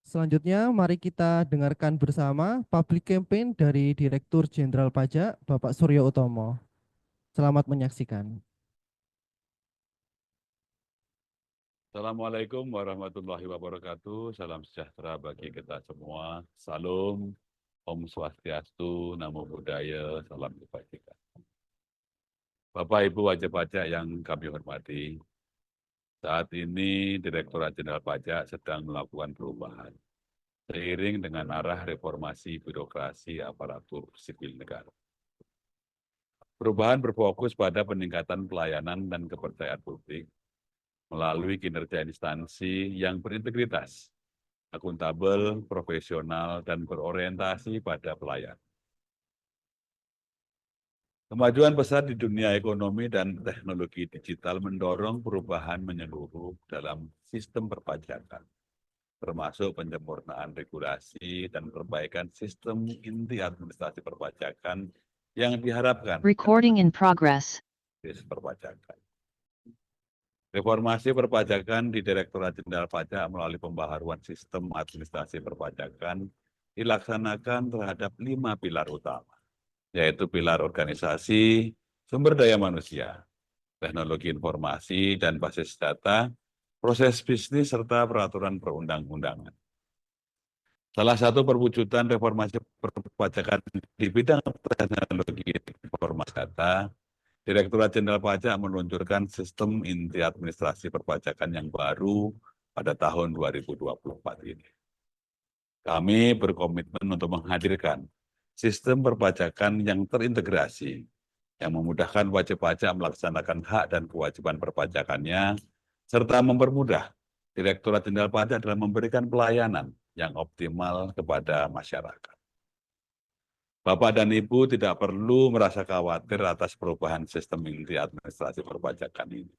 Selanjutnya, mari kita dengarkan bersama public campaign dari Direktur Jenderal Pajak, Bapak Suryo Utomo. Selamat menyaksikan. Assalamualaikum warahmatullahi wabarakatuh. Salam sejahtera bagi kita semua. Salam, Om Swastiastu, Namo Buddhaya, salam kebajikan. Bapak Ibu wajib pajak yang kami hormati, saat ini Direktorat Jenderal Pajak sedang melakukan perubahan seiring dengan arah reformasi birokrasi aparatur sipil negara. Perubahan berfokus pada peningkatan pelayanan dan kepercayaan publik melalui kinerja instansi yang berintegritas, akuntabel, profesional, dan berorientasi pada pelayan. Kemajuan pesat di dunia ekonomi dan teknologi digital mendorong perubahan menyeluruh dalam sistem perpajakan, termasuk penyempurnaan regulasi dan perbaikan sistem inti administrasi perpajakan yang diharapkan Recording in progress. perpajakan. Reformasi perpajakan di Direktorat Jenderal Pajak melalui pembaharuan sistem administrasi perpajakan dilaksanakan terhadap 5 pilar utama, yaitu pilar organisasi, sumber daya manusia, teknologi informasi dan basis data, proses bisnis, serta peraturan perundang-undangan. Salah satu perwujudan reformasi perpajakan di bidang teknologi informasi data, Direktorat Jenderal Pajak meluncurkan sistem inti administrasi perpajakan yang baru pada tahun 2024 ini. Kami berkomitmen untuk menghadirkan sistem perpajakan yang terintegrasi, yang memudahkan wajib pajak melaksanakan hak dan kewajiban perpajakannya, serta mempermudah Direktorat Jenderal Pajak dalam memberikan pelayanan yang optimal kepada masyarakat. Bapak dan Ibu tidak perlu merasa khawatir atas perubahan sistem inti administrasi perpajakan ini.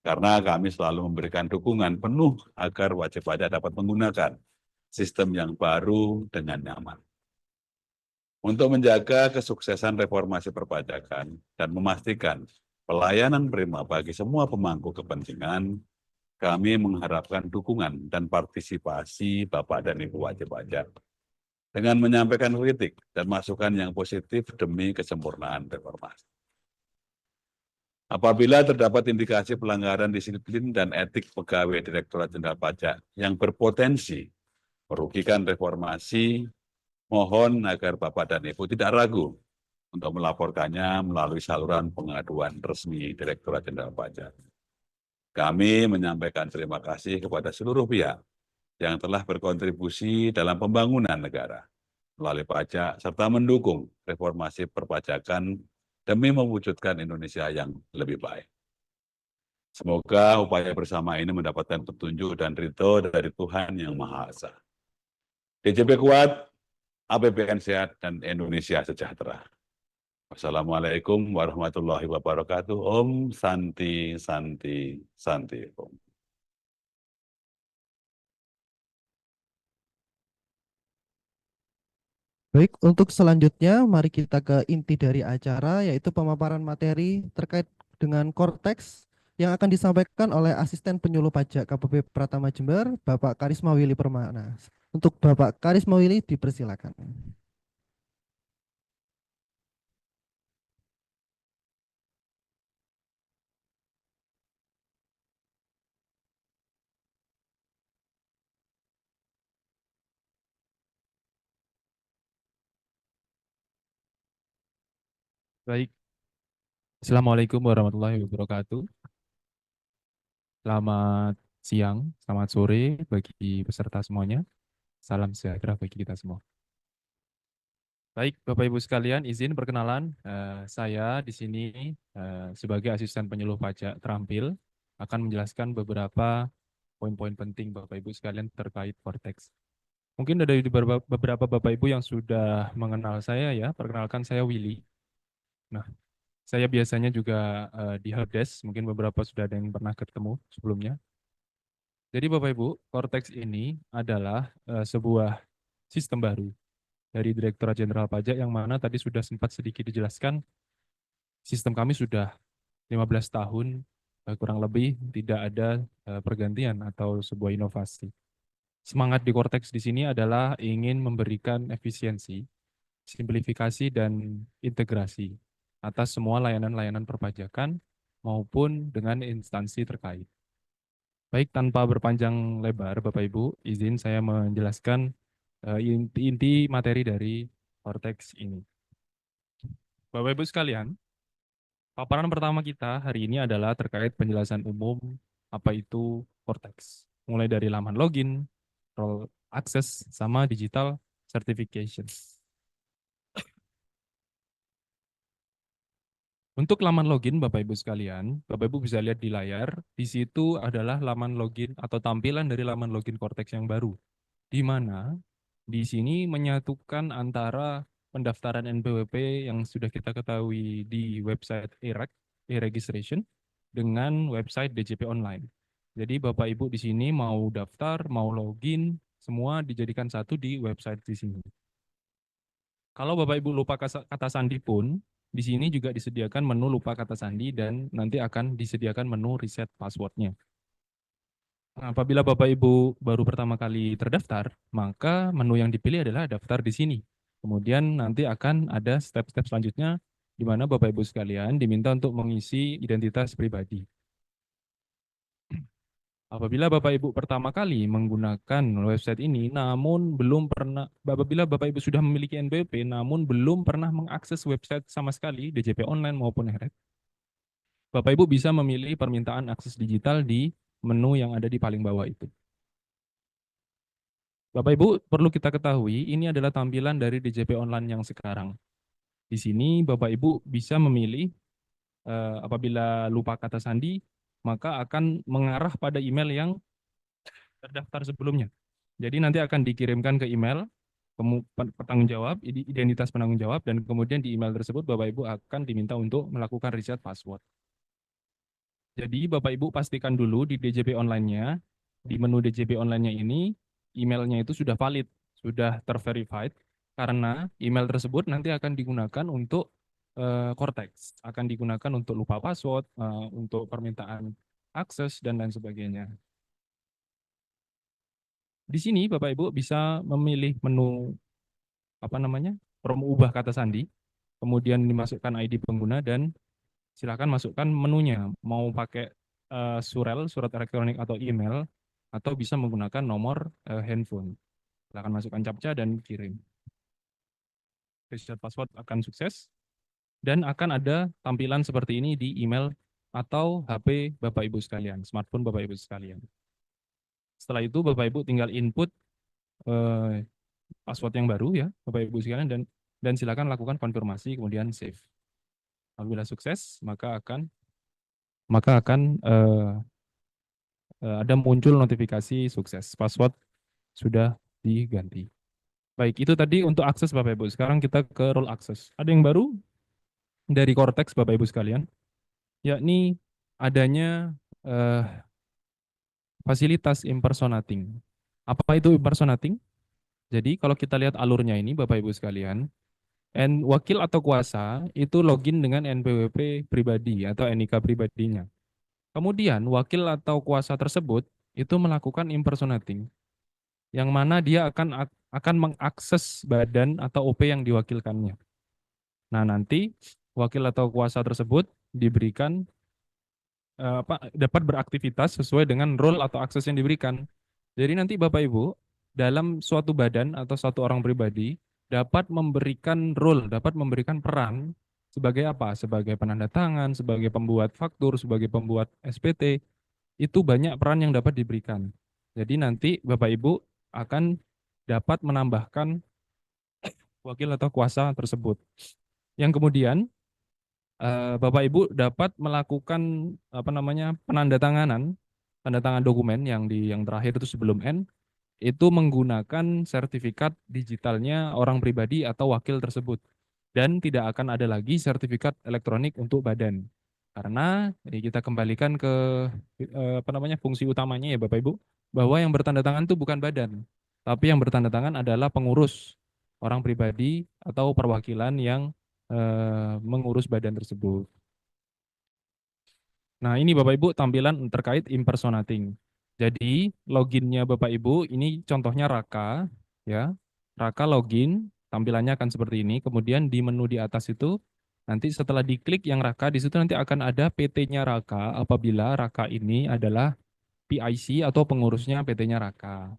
Karena kami selalu memberikan dukungan penuh agar wajib pajak dapat menggunakan sistem yang baru dengan nyaman. Untuk menjaga kesuksesan reformasi perpajakan dan memastikan pelayanan prima bagi semua pemangku kepentingan, kami mengharapkan dukungan dan partisipasi Bapak dan Ibu wajib pajak dengan menyampaikan kritik dan masukan yang positif demi kesempurnaan reformasi. Apabila terdapat indikasi pelanggaran disiplin dan etik pegawai Direktorat Jenderal Pajak yang berpotensi merugikan reformasi, mohon agar Bapak dan Ibu tidak ragu untuk melaporkannya melalui saluran pengaduan resmi Direktorat Jenderal Pajak. Kami menyampaikan terima kasih kepada seluruh pihak yang telah berkontribusi dalam pembangunan negara melalui pajak serta mendukung reformasi perpajakan demi mewujudkan Indonesia yang lebih baik. Semoga upaya bersama ini mendapatkan petunjuk dan ridho dari Tuhan Yang Maha Esa. DJP kuat, APBN sehat, dan Indonesia sejahtera. Wassalamualaikum warahmatullahi wabarakatuh. Om Santi Santi Santi Om. Baik, untuk selanjutnya mari kita ke inti dari acara, yaitu pemaparan materi terkait dengan Korteks yang akan disampaikan oleh Asisten Penyuluh Pajak KPP Pratama Jember, Bapak Karisma Willy Permana. Untuk Bapak Karisma Willy dipersilakan. Baik, Assalamualaikum warahmatullahi wabarakatuh. Selamat siang, selamat sore bagi peserta semuanya. Salam sejahtera bagi kita semua. Baik, Bapak Ibu sekalian, izin perkenalan. Saya di sini sebagai asisten penyuluh pajak terampil akan menjelaskan beberapa poin-poin penting Bapak Ibu sekalian terkait Korteks. Mungkin ada beberapa Bapak Ibu yang sudah mengenal saya ya. Perkenalkan, saya Willy. Nah, saya biasanya juga di helpdesk, mungkin beberapa sudah ada yang pernah ketemu sebelumnya. Jadi Bapak Ibu, Korteks ini adalah sebuah sistem baru dari Direktorat Jenderal Pajak yang mana tadi sudah sempat sedikit dijelaskan, sistem kami sudah 15 tahun kurang lebih tidak ada pergantian atau sebuah inovasi. semangat di Cortex di sini adalah ingin memberikan efisiensi, simplifikasi, dan integrasi atas semua layanan-layanan perpajakan maupun dengan instansi terkait. Baik, tanpa berpanjang lebar, Bapak Ibu, izin saya menjelaskan inti materi dari Cortex ini. Bapak Ibu sekalian, paparan pertama kita hari ini adalah terkait penjelasan umum apa itu Cortex. Mulai dari laman login, role access, sama digital certification. Untuk laman login Bapak Ibu sekalian, Bapak Ibu bisa lihat di layar, di situ adalah laman login atau tampilan dari laman login Cortex yang baru, di mana di sini menyatukan antara pendaftaran NPWP yang sudah kita ketahui di website e-reg, e-registration, dengan website DJP online. Jadi Bapak Ibu di sini mau daftar, mau login, semua dijadikan satu di website di sini. Kalau Bapak Ibu lupa kata sandi pun, di sini juga disediakan menu lupa kata sandi dan nanti akan disediakan menu reset passwordnya. Nah, apabila Bapak Ibu baru pertama kali terdaftar, maka menu yang dipilih adalah daftar di sini. Kemudian nanti akan ada step-step selanjutnya di mana Bapak Ibu sekalian diminta untuk mengisi identitas pribadi. Apabila Bapak Ibu pertama kali menggunakan website ini, namun belum pernah, apabila Bapak Ibu sudah memiliki NPWP, namun belum pernah mengakses website sama sekali, DJP online maupun e-reg, Bapak Ibu bisa memilih permintaan akses digital di menu yang ada di paling bawah itu. Bapak Ibu perlu kita ketahui, ini adalah tampilan dari DJP online yang sekarang. Di sini Bapak Ibu bisa memilih apabila lupa kata sandi, maka akan mengarah pada email yang terdaftar sebelumnya. Jadi nanti akan dikirimkan ke email penanggung jawab, identitas penanggung jawab, dan kemudian di email tersebut Bapak Ibu akan diminta untuk melakukan reset password. Jadi Bapak Ibu pastikan dulu di DJP online-nya, di menu DJP online-nya ini, emailnya itu sudah valid, sudah terverified, karena email tersebut nanti akan digunakan untuk Cortex, akan digunakan untuk lupa password, untuk permintaan akses, dan lain sebagainya. Di sini Bapak Ibu bisa memilih menu mengubah kata sandi, kemudian dimasukkan ID pengguna dan silakan masukkan menunya, mau pakai surel, surat elektronik atau email, atau bisa menggunakan nomor handphone. Silakan masukkan captcha dan kirim. Reset password akan sukses dan akan ada tampilan seperti ini di email atau HP Bapak Ibu sekalian, smartphone Bapak Ibu sekalian. Setelah itu Bapak Ibu tinggal input password yang baru ya Bapak Ibu sekalian dan silakan lakukan konfirmasi kemudian save. Apabila sukses maka akan ada muncul notifikasi sukses, password sudah diganti. Baik, itu tadi untuk akses Bapak Ibu. Sekarang kita ke role access. Ada yang baru dari Cortex Bapak Ibu sekalian, yakni adanya fasilitas impersonating. Apa itu impersonating? Jadi kalau kita lihat alurnya ini Bapak Ibu sekalian, wakil atau kuasa itu login dengan NPWP pribadi atau NIK pribadinya. Kemudian wakil atau kuasa tersebut itu melakukan impersonating, yang mana dia akan mengakses badan atau OP yang diwakilkannya. Nah, nanti wakil atau kuasa tersebut diberikan dapat beraktivitas sesuai dengan role atau akses yang diberikan. Jadi nanti Bapak Ibu dalam suatu badan atau satu orang pribadi dapat memberikan role, dapat memberikan peran sebagai apa? Sebagai penanda tangan, sebagai pembuat faktur, sebagai pembuat SPT. Itu banyak peran yang dapat diberikan. Jadi nanti Bapak Ibu akan dapat menambahkan wakil atau kuasa tersebut. Yang kemudian Bapak Ibu dapat melakukan penandatanganan, tanda tangan dokumen yang terakhir itu sebelum N, itu menggunakan sertifikat digitalnya orang pribadi atau wakil tersebut. Dan tidak akan ada lagi sertifikat elektronik untuk badan. Karena kita kembalikan ke fungsi utamanya ya Bapak Ibu, bahwa yang bertanda tangan itu bukan badan, tapi yang bertanda tangan adalah pengurus orang pribadi atau perwakilan yang mengurus badan tersebut. Nah, ini Bapak Ibu tampilan terkait impersonating. Jadi loginnya Bapak Ibu ini contohnya Raka ya. Raka login, tampilannya akan seperti ini. Kemudian di menu di atas itu nanti setelah diklik yang Raka di situ nanti akan ada PT-nya Raka apabila Raka ini adalah PIC atau pengurusnya PT-nya Raka.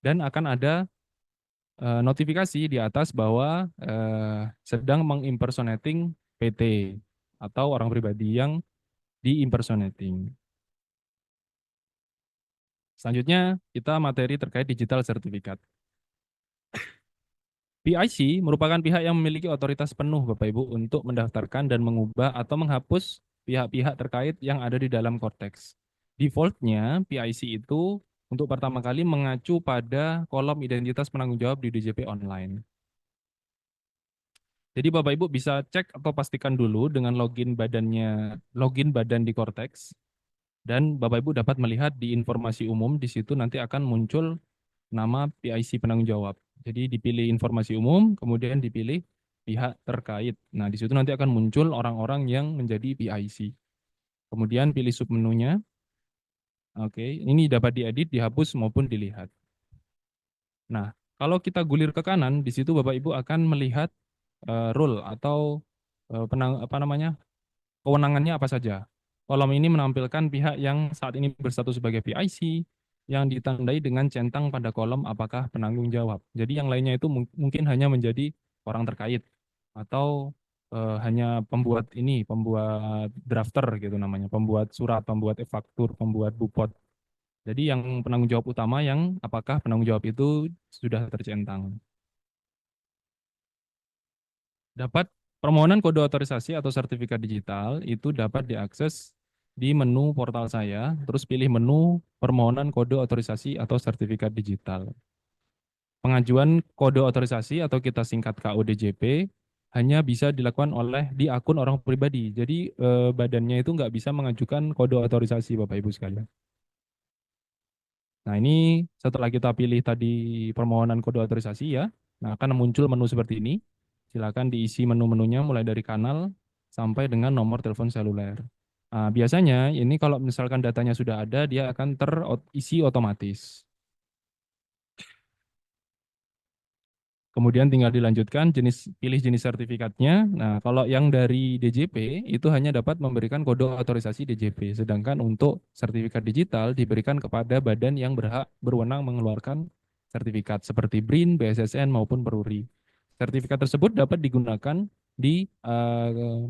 Dan akan ada notifikasi di atas bahwa sedang mengimpersonating PT atau orang pribadi yang diimpersonating. Selanjutnya kita materi terkait digital certificate. PIC merupakan pihak yang memiliki otoritas penuh Bapak Ibu untuk mendaftarkan dan mengubah atau menghapus pihak-pihak terkait yang ada di dalam Cortex. Defaultnya PIC itu untuk pertama kali mengacu pada kolom identitas penanggung jawab di DJP online. Jadi Bapak Ibu bisa cek atau pastikan dulu dengan login badan di Cortex, dan Bapak Ibu dapat melihat di informasi umum di situ nanti akan muncul nama PIC penanggung jawab. Jadi dipilih informasi umum, kemudian dipilih pihak terkait. Nah, di situ nanti akan muncul orang-orang yang menjadi PIC. Kemudian pilih submenunya. Oke, ini dapat diedit, dihapus maupun dilihat. Nah, kalau kita gulir ke kanan, di situ Bapak Ibu akan melihat role atau kewenangannya apa saja. Kolom ini menampilkan pihak yang saat ini berstatus sebagai PIC yang ditandai dengan centang pada kolom apakah penanggung jawab. Jadi yang lainnya itu mungkin hanya menjadi orang terkait atau hanya pembuat drafter gitu namanya, pembuat surat, pembuat e-faktur, pembuat bupot. Jadi yang penanggung jawab utama yang apakah penanggung jawab itu sudah tercentang. Dapat permohonan kode otorisasi atau sertifikat digital itu dapat diakses di menu portal saya, terus pilih menu permohonan kode otorisasi atau sertifikat digital. Pengajuan kode otorisasi atau kita singkat KODJP hanya bisa dilakukan di akun orang pribadi. Jadi badannya itu nggak bisa mengajukan kode otorisasi Bapak Ibu sekalian. Nah ini setelah kita pilih tadi permohonan kode otorisasi ya, nah akan muncul menu seperti ini. Silakan diisi menu-menunya mulai dari kanal sampai dengan nomor telepon seluler. Nah, biasanya ini kalau misalkan datanya sudah ada, dia akan terisi otomatis. Kemudian tinggal dilanjutkan pilih jenis sertifikatnya. Nah, kalau yang dari DJP itu hanya dapat memberikan kode otorisasi DJP, sedangkan untuk sertifikat digital diberikan kepada badan yang berwenang mengeluarkan sertifikat seperti BRIN, BSSN maupun Peruri. Sertifikat tersebut dapat digunakan di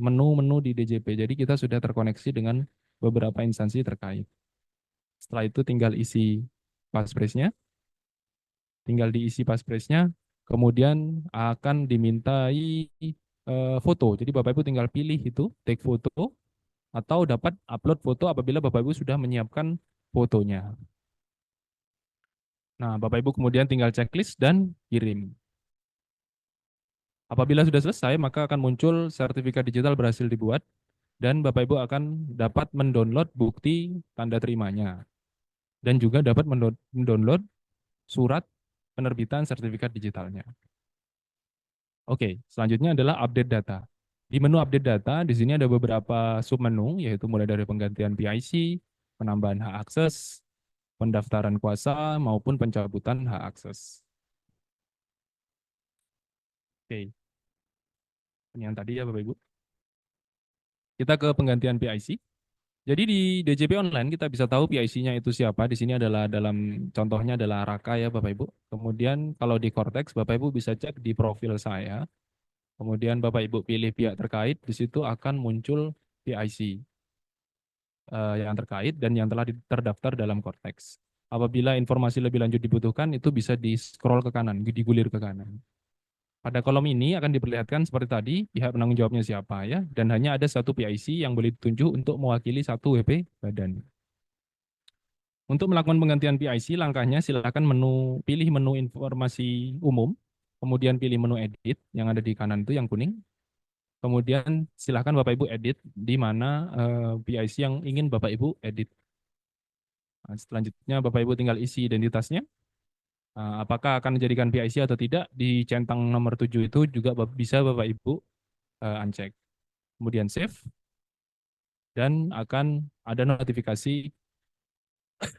menu-menu di DJP. Jadi kita sudah terkoneksi dengan beberapa instansi terkait. Setelah itu tinggal isi passphrase-nya. Tinggal diisi passphrase-nya, kemudian akan dimintai foto. Jadi Bapak Ibu tinggal pilih itu, take foto, atau dapat upload foto apabila Bapak Ibu sudah menyiapkan fotonya. Nah, Bapak Ibu kemudian tinggal checklist dan kirim. Apabila sudah selesai, maka akan muncul sertifikat digital berhasil dibuat, dan Bapak Ibu akan dapat mendownload bukti tanda terimanya. Dan juga dapat mendownload surat penerbitan sertifikat digitalnya. Oke, selanjutnya adalah update data. Di menu update data, di sini ada beberapa submenu, yaitu mulai dari penggantian PIC, penambahan hak akses, pendaftaran kuasa, maupun pencabutan hak akses. Oke, ini yang tadi ya Bapak Ibu. Kita ke penggantian PIC. Jadi di DJP online kita bisa tahu PIC-nya itu siapa. Di sini adalah contohnya adalah Raka ya Bapak Ibu. Kemudian kalau di Cortex Bapak Ibu bisa cek di profil saya. Kemudian Bapak Ibu pilih pihak terkait, di situ akan muncul PIC yang terkait dan yang telah terdaftar dalam Cortex. Apabila informasi lebih lanjut dibutuhkan, itu bisa di-scroll ke kanan, digulir ke kanan. Pada kolom ini akan diperlihatkan seperti tadi, pihak penanggung jawabnya siapa ya, dan hanya ada satu PIC yang boleh ditunjuk untuk mewakili satu WP badan. Untuk melakukan penggantian PIC, langkahnya silakan pilih menu informasi umum, kemudian pilih menu edit yang ada di kanan itu yang kuning. Kemudian silakan Bapak Ibu edit di mana PIC yang ingin Bapak Ibu edit. Nah, selanjutnya Bapak Ibu tinggal isi identitasnya. Apakah akan dijadikan PIC atau tidak, di centang nomor 7 itu juga bisa Bapak Ibu uncheck. Kemudian save, dan akan ada notifikasi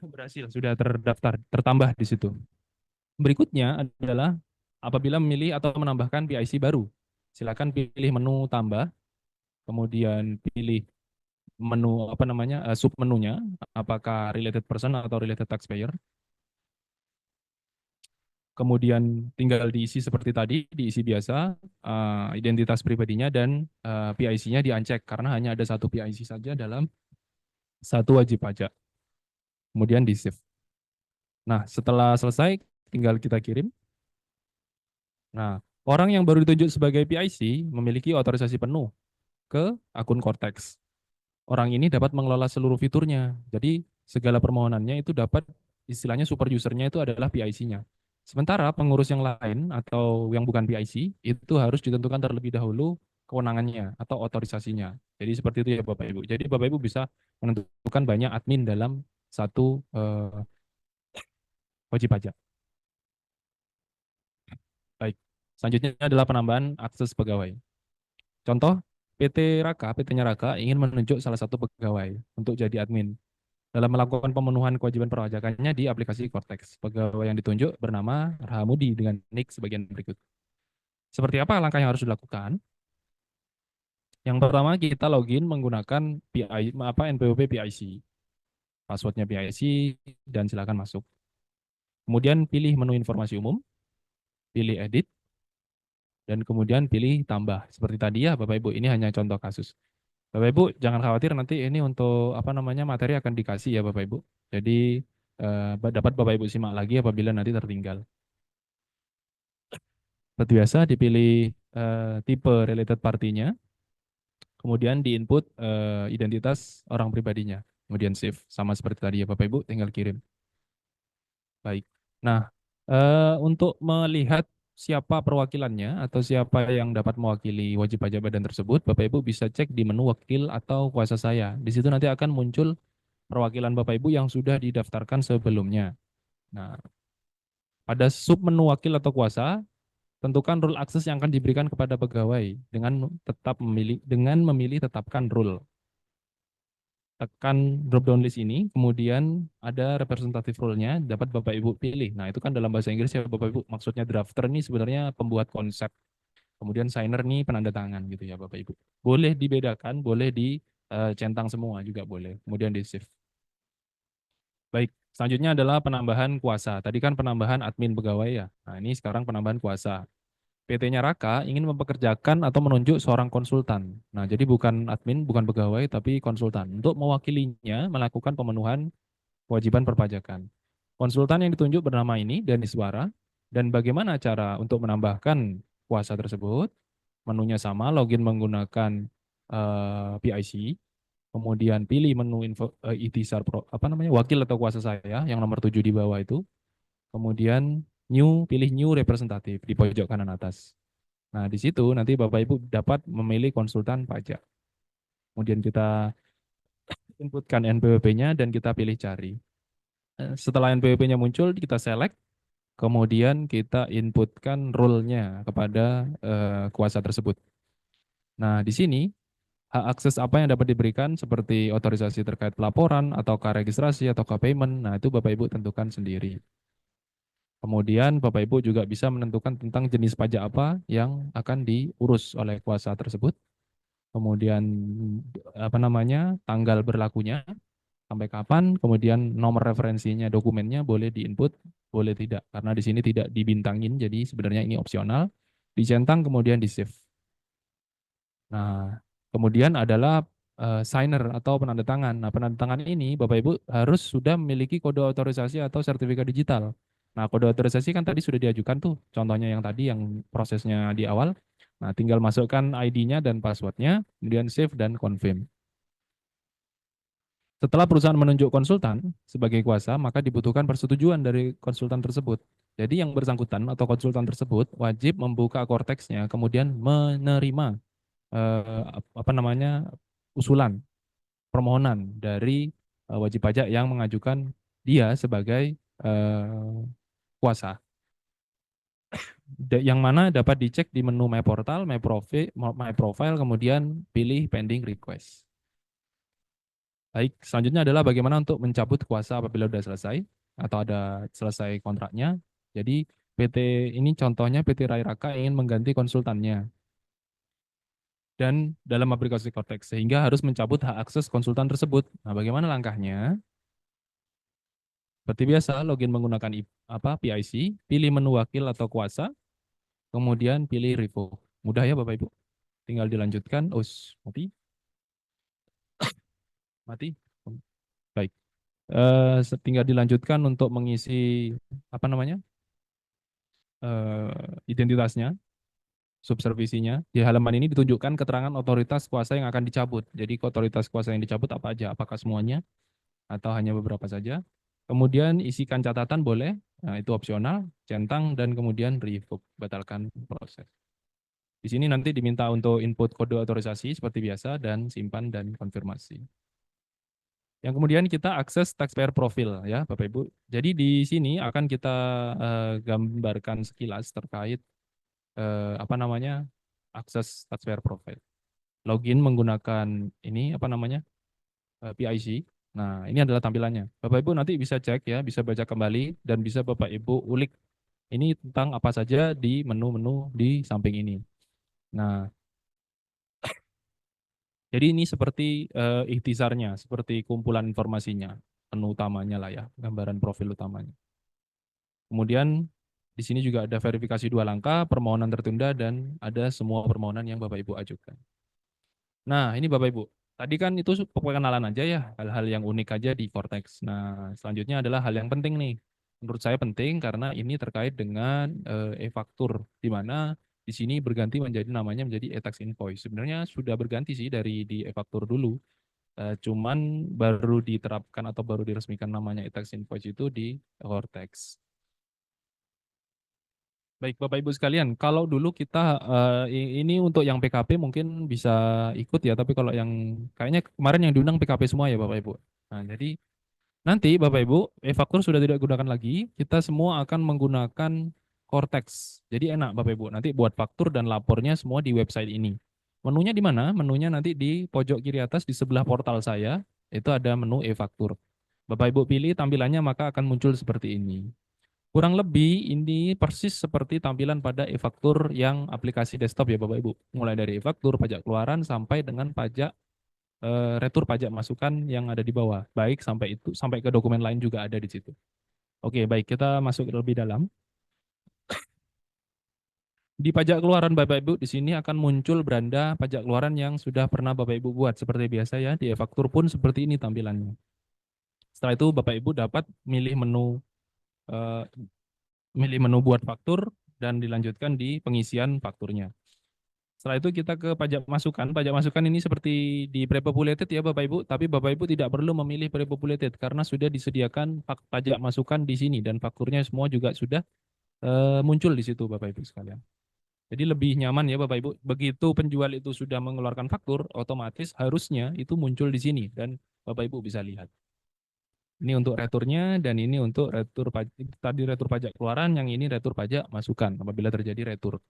berhasil, sudah terdaftar, tertambah di situ. Berikutnya adalah apabila memilih atau menambahkan PIC baru. Silakan pilih menu tambah, kemudian pilih menu apa namanya sub menunya, apakah related person atau related taxpayer. Kemudian tinggal diisi seperti tadi, diisi biasa, identitas pribadinya dan PIC-nya di-uncheck karena hanya ada satu PIC saja dalam satu wajib pajak. Kemudian di-save. Nah, setelah selesai tinggal kita kirim. Nah, orang yang baru ditunjuk sebagai PIC memiliki otorisasi penuh ke akun Cortex. Orang ini dapat mengelola seluruh fiturnya. Jadi segala permohonannya itu dapat istilahnya super usernya itu adalah PIC-nya. Sementara pengurus yang lain atau yang bukan PIC itu harus ditentukan terlebih dahulu kewenangannya atau otorisasinya. Jadi seperti itu ya Bapak Ibu. Jadi Bapak Ibu bisa menentukan banyak admin dalam satu wajib pajak. Baik. Selanjutnya adalah penambahan akses pegawai. Contoh, PT Raka, PT-nya Raka ingin menunjuk salah satu pegawai untuk jadi admin dalam melakukan pemenuhan kewajiban perpajakannya di aplikasi Cortex. Pegawai yang ditunjuk bernama Rahamudi dengan nick sebagian berikut. Seperti apa langkah yang harus dilakukan? Yang pertama kita login menggunakan NPWP PIC. Passwordnya PIC dan silakan masuk. Kemudian pilih menu informasi umum, pilih edit, dan kemudian pilih tambah. Seperti tadi ya Bapak Ibu, ini hanya contoh kasus. Bapak Ibu jangan khawatir nanti ini untuk apa namanya materi akan dikasih ya Bapak Ibu. Jadi dapat Bapak Ibu simak lagi apabila nanti tertinggal. Seperti biasa dipilih tipe related partinya, kemudian diinput identitas orang pribadinya, kemudian save sama seperti tadi ya Bapak Ibu, tinggal kirim. Baik. Nah, untuk melihat siapa perwakilannya atau siapa yang dapat mewakili wajib pajak badan tersebut, Bapak Ibu bisa cek di menu wakil atau kuasa saya. Di situ nanti akan muncul perwakilan Bapak Ibu yang sudah didaftarkan sebelumnya. Nah, pada sub menu wakil atau kuasa, tentukan rule akses yang akan diberikan kepada pegawai dengan memilih tetapkan rule. Tekan drop down list ini, kemudian ada representative rule-nya, dapat Bapak Ibu pilih. Nah, itu kan dalam bahasa Inggris ya Bapak Ibu, maksudnya drafter ini sebenarnya pembuat konsep. Kemudian signer nih penanda tangan gitu ya Bapak Ibu. Boleh dibedakan, boleh dicentang semua juga boleh. Kemudian di save. Baik, selanjutnya adalah penambahan kuasa. Tadi kan penambahan admin pegawai ya. Nah, ini sekarang penambahan kuasa. PT-nya Raka ingin mempekerjakan atau menunjuk seorang konsultan. Nah, jadi bukan admin, bukan pegawai, tapi konsultan. Untuk mewakilinya melakukan pemenuhan kewajiban perpajakan. Konsultan yang ditunjuk bernama ini, Daniswara. Dan bagaimana cara untuk menambahkan kuasa tersebut? Menunya sama, login menggunakan PIC. Kemudian pilih menu info ikhtisar wakil atau kuasa saya yang nomor 7 di bawah itu. Kemudian pilih new representative di pojok kanan atas. Nah, di situ nanti Bapak Ibu dapat memilih konsultan pajak. Kemudian kita inputkan NPWP-nya dan kita pilih cari. Setelah NPWP-nya muncul, kita select, kemudian kita inputkan role-nya kepada kuasa tersebut. Nah, di sini hak akses apa yang dapat diberikan seperti otorisasi terkait pelaporan, ataukah registrasi, ataukah payment, nah itu Bapak Ibu tentukan sendiri. Kemudian Bapak Ibu juga bisa menentukan tentang jenis pajak apa yang akan diurus oleh kuasa tersebut. Kemudian tanggal berlakunya sampai kapan, kemudian nomor referensinya, dokumennya boleh diinput, boleh tidak. Karena di sini tidak dibintangin, jadi sebenarnya ini opsional. Dicentang kemudian di save. Nah, kemudian adalah signer atau penanda tangan. Nah, penanda tangan ini Bapak Ibu harus sudah memiliki kode otorisasi atau sertifikat digital. Nah, kode otorisasi kan tadi sudah diajukan tuh, contohnya yang tadi yang prosesnya di awal. Nah, tinggal masukkan ID-nya dan password-nya, kemudian save dan confirm. Setelah perusahaan menunjuk konsultan sebagai kuasa, maka dibutuhkan persetujuan dari konsultan tersebut. Jadi yang bersangkutan atau konsultan tersebut wajib membuka korteksnya, kemudian menerima usulan permohonan dari wajib pajak yang mengajukan dia sebagai kuasa. Yang mana dapat dicek di menu My Portal, My Profile, kemudian pilih Pending Request. Baik, selanjutnya adalah bagaimana untuk mencabut kuasa apabila sudah selesai atau ada selesai kontraknya. Jadi PT ini contohnya PT Rairaka ingin mengganti konsultannya dan dalam aplikasi Cortex sehingga harus mencabut hak akses konsultan tersebut. Nah, bagaimana langkahnya? Seperti biasa, login menggunakan PIC, pilih menu wakil atau kuasa, kemudian pilih revoke. Mudah ya Bapak Ibu. Tinggal dilanjutkan. Mati. Mati. Baik. Tinggal dilanjutkan untuk mengisi apa namanya? Identitasnya, subservisinya. Di halaman ini ditunjukkan keterangan otoritas kuasa yang akan dicabut. Jadi otoritas kuasa yang dicabut apa aja? Apakah semuanya atau hanya beberapa saja? Kemudian isikan catatan boleh, nah, itu opsional, centang, dan kemudian revoke, batalkan proses. Di sini nanti diminta untuk input kode otorisasi seperti biasa dan simpan dan konfirmasi. Yang kemudian kita akses taxpayer profile ya Bapak Ibu. Jadi di sini akan kita gambarkan sekilas terkait apa namanya akses taxpayer profile. Login menggunakan ini apa namanya PIC. Nah ini adalah tampilannya. Bapak Ibu nanti bisa cek ya, bisa baca kembali dan bisa Bapak Ibu ulik ini tentang apa saja di menu-menu di samping ini. Nah jadi ini seperti ikhtisarnya, seperti kumpulan informasinya, menu utamanya lah ya, gambaran profil utamanya. Kemudian di sini juga ada verifikasi 2 langkah, permohonan tertunda, dan ada semua permohonan yang Bapak Ibu ajukan. Nah ini Bapak Ibu, tadi kan itu perkenalan aja ya, hal-hal yang unik aja di Cortex. Nah selanjutnya adalah hal yang penting nih. Menurut saya penting karena ini terkait dengan e-faktur, di mana di sini berganti namanya menjadi e-tax invoice. Sebenarnya sudah berganti sih dari di e-faktur dulu. Cuman baru diterapkan atau baru diresmikan namanya e-tax invoice itu di Cortex. Baik Bapak Ibu sekalian, kalau dulu kita ini untuk yang PKP mungkin bisa ikut ya, tapi kalau yang kayaknya kemarin yang diundang PKP semua ya Bapak Ibu. Nah, jadi nanti Bapak Ibu, e-faktur sudah tidak digunakan lagi, kita semua akan menggunakan Cortex. Jadi enak Bapak Ibu, nanti buat faktur dan lapornya semua di website ini. Menunya di mana? Menunya nanti di pojok kiri atas di sebelah portal saya, itu ada menu e-faktur. Bapak Ibu pilih tampilannya maka akan muncul seperti ini. Kurang lebih ini persis seperti tampilan pada e-faktur yang aplikasi desktop ya Bapak Ibu. Mulai dari e-faktur, pajak keluaran sampai dengan pajak retur pajak masukan yang ada di bawah. Baik sampai ke dokumen lain juga ada di situ. Oke, baik kita masuk lebih dalam. Di pajak keluaran Bapak Ibu di sini akan muncul beranda pajak keluaran yang sudah pernah Bapak Ibu buat seperti biasa ya. Di e-faktur pun seperti ini tampilannya. Setelah itu Bapak Ibu dapat eh, milih menu buat faktur dan dilanjutkan di pengisian fakturnya. Setelah itu kita ke pajak masukan. Pajak masukan ini seperti di pre-populated ya Bapak Ibu, tapi Bapak Ibu tidak perlu memilih pre-populated karena sudah disediakan pajak masukan di sini dan fakturnya semua juga sudah muncul di situ Bapak Ibu sekalian. Jadi lebih nyaman ya Bapak Ibu. Begitu penjual itu sudah mengeluarkan faktur, otomatis harusnya itu muncul di sini dan Bapak Ibu bisa lihat. Ini untuk returnya dan ini untuk retur tadi retur pajak keluaran, yang ini retur pajak masukan apabila terjadi retur.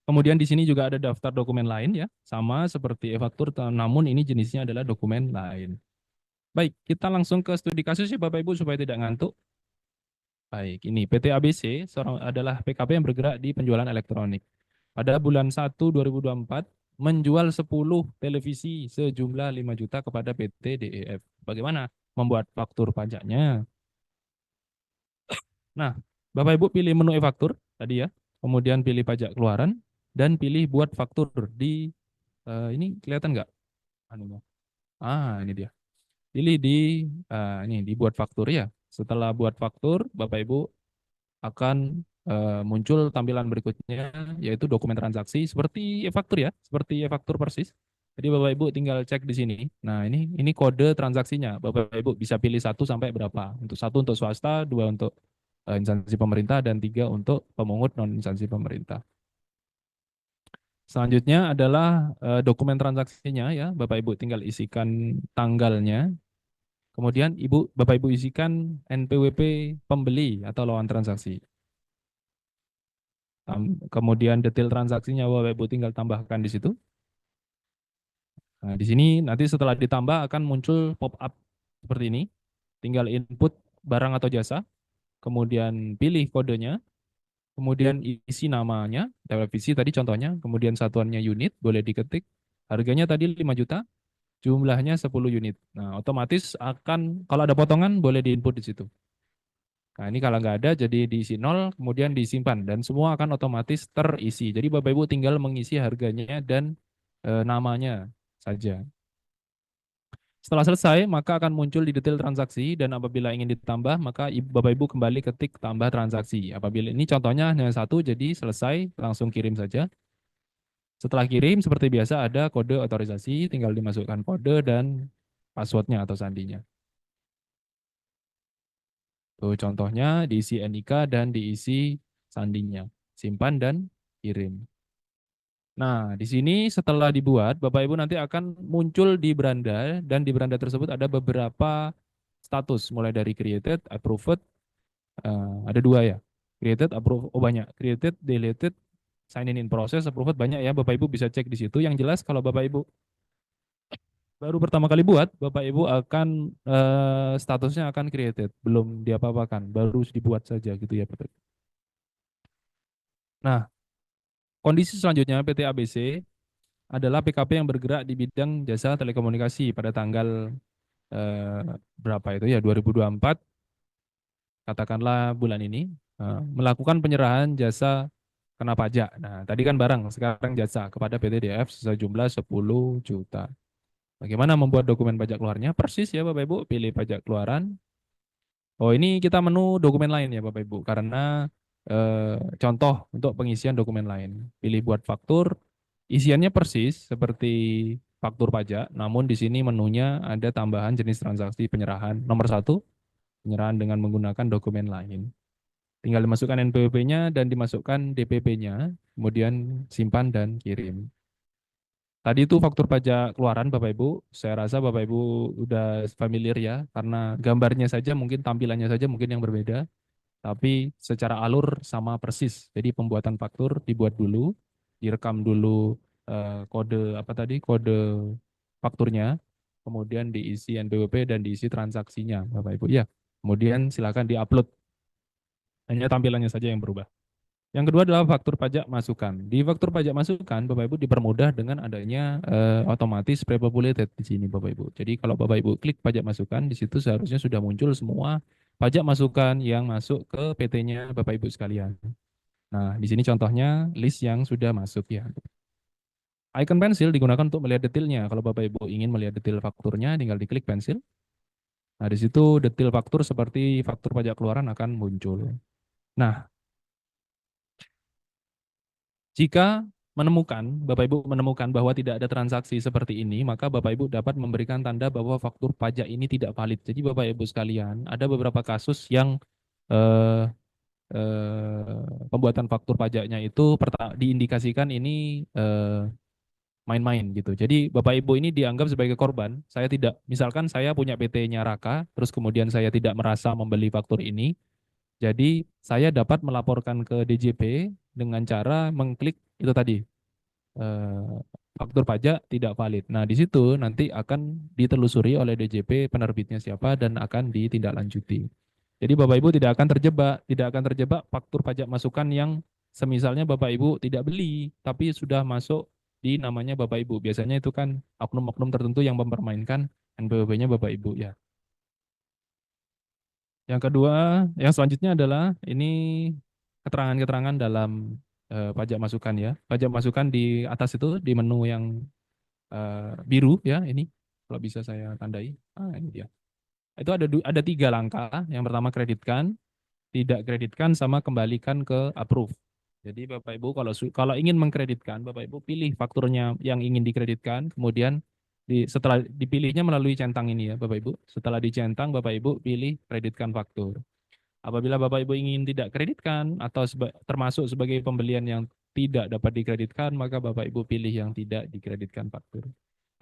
Kemudian di sini juga ada daftar dokumen lain ya, sama seperti e-faktur, namun ini jenisnya adalah dokumen lain. Baik, kita langsung ke studi kasus ya Bapak Ibu supaya tidak ngantuk. Baik, ini PT ABC adalah PKP yang bergerak di penjualan elektronik. Pada bulan 1 2024 menjual 10 televisi sejumlah 5 juta kepada PT DEF. Bagaimana membuat faktur pajaknya? Nah, Bapak Ibu pilih menu e-faktur tadi ya, kemudian pilih pajak keluaran dan pilih buat faktur di ini kelihatan nggak? Anunya. Ini dia. Pilih di ini di buat faktur ya. Setelah buat faktur, Bapak Ibu akan muncul tampilan berikutnya yaitu dokumen transaksi seperti e-faktur ya, seperti e-faktur persis. Jadi Bapak Ibu tinggal cek di sini. Nah, ini kode transaksinya. Bapak Ibu bisa pilih 1 sampai berapa. Untuk 1 untuk swasta, 2 untuk instansi pemerintah, dan 3 untuk pemungut non instansi pemerintah. Selanjutnya adalah dokumen transaksinya ya, Bapak Ibu tinggal isikan tanggalnya. Kemudian Bapak Ibu isikan NPWP pembeli atau lawan transaksi. Kemudian detail transaksinya Bapak Ibu tinggal tambahkan di situ. Nah, di sini nanti setelah ditambah akan muncul pop-up seperti ini. Tinggal input barang atau jasa, kemudian pilih kodenya, kemudian isi namanya, televisi tadi contohnya, kemudian satuannya unit, boleh diketik. Harganya tadi 5 juta, jumlahnya 10 unit. Nah, otomatis akan, kalau ada potongan, boleh diinput di situ. Nah, ini kalau nggak ada, jadi diisi 0, kemudian disimpan, dan semua akan otomatis terisi. Jadi Bapak Ibu tinggal mengisi harganya dan namanya saja. Setelah selesai, maka akan muncul di detail transaksi dan apabila ingin ditambah, maka Bapak Ibu kembali ketik tambah transaksi. Apabila ini contohnya hanya satu, jadi selesai, langsung kirim saja. Setelah kirim, seperti biasa ada kode otorisasi, tinggal dimasukkan kode dan passwordnya atau sandinya. Tuh contohnya diisi NIK dan diisi sandinya. Simpan dan kirim. Nah, di sini setelah dibuat, Bapak Ibu nanti akan muncul di beranda dan di beranda tersebut ada beberapa status mulai dari created, approved, ada dua ya. Created, approved, oh banyak. Created, deleted, sign in process, approved banyak ya. Bapak Ibu bisa cek di situ. Yang jelas kalau Bapak Ibu baru pertama kali buat, Bapak Ibu akan statusnya akan created, belum diapa-apakan, baru dibuat saja gitu ya Bapak Ibu. Nah, kondisi selanjutnya PT ABC adalah PKP yang bergerak di bidang jasa telekomunikasi pada tanggal berapa itu ya 2024 katakanlah bulan ini melakukan penyerahan jasa kena pajak. Nah, tadi kan barang, sekarang jasa kepada PT DF sejumlah 10 juta. Bagaimana membuat dokumen pajak keluarnya? Persis ya Bapak Ibu, pilih pajak keluaran. Oh, ini kita menu dokumen lain ya Bapak Ibu, karena contoh untuk pengisian dokumen lain. Pilih buat faktur, isiannya persis seperti faktur pajak, namun di sini menunya ada tambahan jenis transaksi penyerahan. Nomor 1, penyerahan dengan menggunakan dokumen lain. Tinggal dimasukkan NPWP-nya dan dimasukkan DPP-nya, kemudian simpan dan kirim. Tadi itu faktur pajak keluaran Bapak Ibu, saya rasa Bapak Ibu udah familiar ya, karena gambarnya saja mungkin tampilannya saja mungkin yang berbeda, tapi secara alur sama persis. Jadi pembuatan faktur dibuat dulu, direkam dulu kode apa tadi, kode fakturnya, kemudian diisi NPWP dan diisi transaksinya Bapak Ibu ya. Kemudian silakan diupload, hanya tampilannya saja yang berubah. Yang kedua adalah faktur pajak masukan. Di faktur pajak masukan, Bapak Ibu dipermudah dengan adanya otomatis pre-populated di sini, Bapak Ibu. Jadi kalau Bapak Ibu klik pajak masukan, di situ seharusnya sudah muncul semua pajak masukan yang masuk ke PT-nya Bapak Ibu sekalian. Nah, di sini contohnya list yang sudah masuk ya. Icon pensil digunakan untuk melihat detailnya. Kalau Bapak Ibu ingin melihat detail fakturnya, tinggal diklik pensil. Nah, di situ detail faktur seperti faktur pajak keluaran akan muncul. Nah, jika Bapak Ibu menemukan bahwa tidak ada transaksi seperti ini, maka Bapak Ibu dapat memberikan tanda bahwa faktur pajak ini tidak valid. Jadi Bapak Ibu sekalian, ada beberapa kasus yang eh, pembuatan faktur pajaknya itu diindikasikan ini main-main gitu. Jadi Bapak Ibu ini dianggap sebagai korban. Saya tidak, misalkan saya punya PT-nya Raka, terus kemudian saya tidak merasa membeli faktur ini, jadi saya dapat melaporkan ke DJP dengan cara mengklik itu tadi, eh, faktur pajak tidak valid. Nah, di situ nanti akan ditelusuri oleh DJP penerbitnya siapa dan akan ditindaklanjuti. Jadi Bapak Ibu tidak akan terjebak faktur pajak masukan yang semisalnya Bapak Ibu tidak beli, tapi sudah masuk di namanya Bapak Ibu. Biasanya itu kan oknum-oknum tertentu yang mempermainkan NPWP-nya Bapak Ibu ya. Yang kedua, yang selanjutnya adalah ini keterangan-keterangan dalam pajak masukan ya. Pajak masukan di atas itu di menu yang biru ya ini. Kalau bisa saya tandai. Ah, ini dia. Itu ada 3 langkah. Yang pertama kreditkan, tidak kreditkan sama kembalikan ke approve. Jadi Bapak Ibu kalau ingin mengkreditkan, Bapak Ibu pilih fakturnya yang ingin dikreditkan, kemudian setelah dipilihnya melalui centang ini ya Bapak Ibu. Setelah dicentang Bapak Ibu pilih kreditkan faktur. Apabila Bapak Ibu ingin tidak kreditkan atau termasuk sebagai pembelian yang tidak dapat dikreditkan, maka Bapak Ibu pilih yang tidak dikreditkan faktur.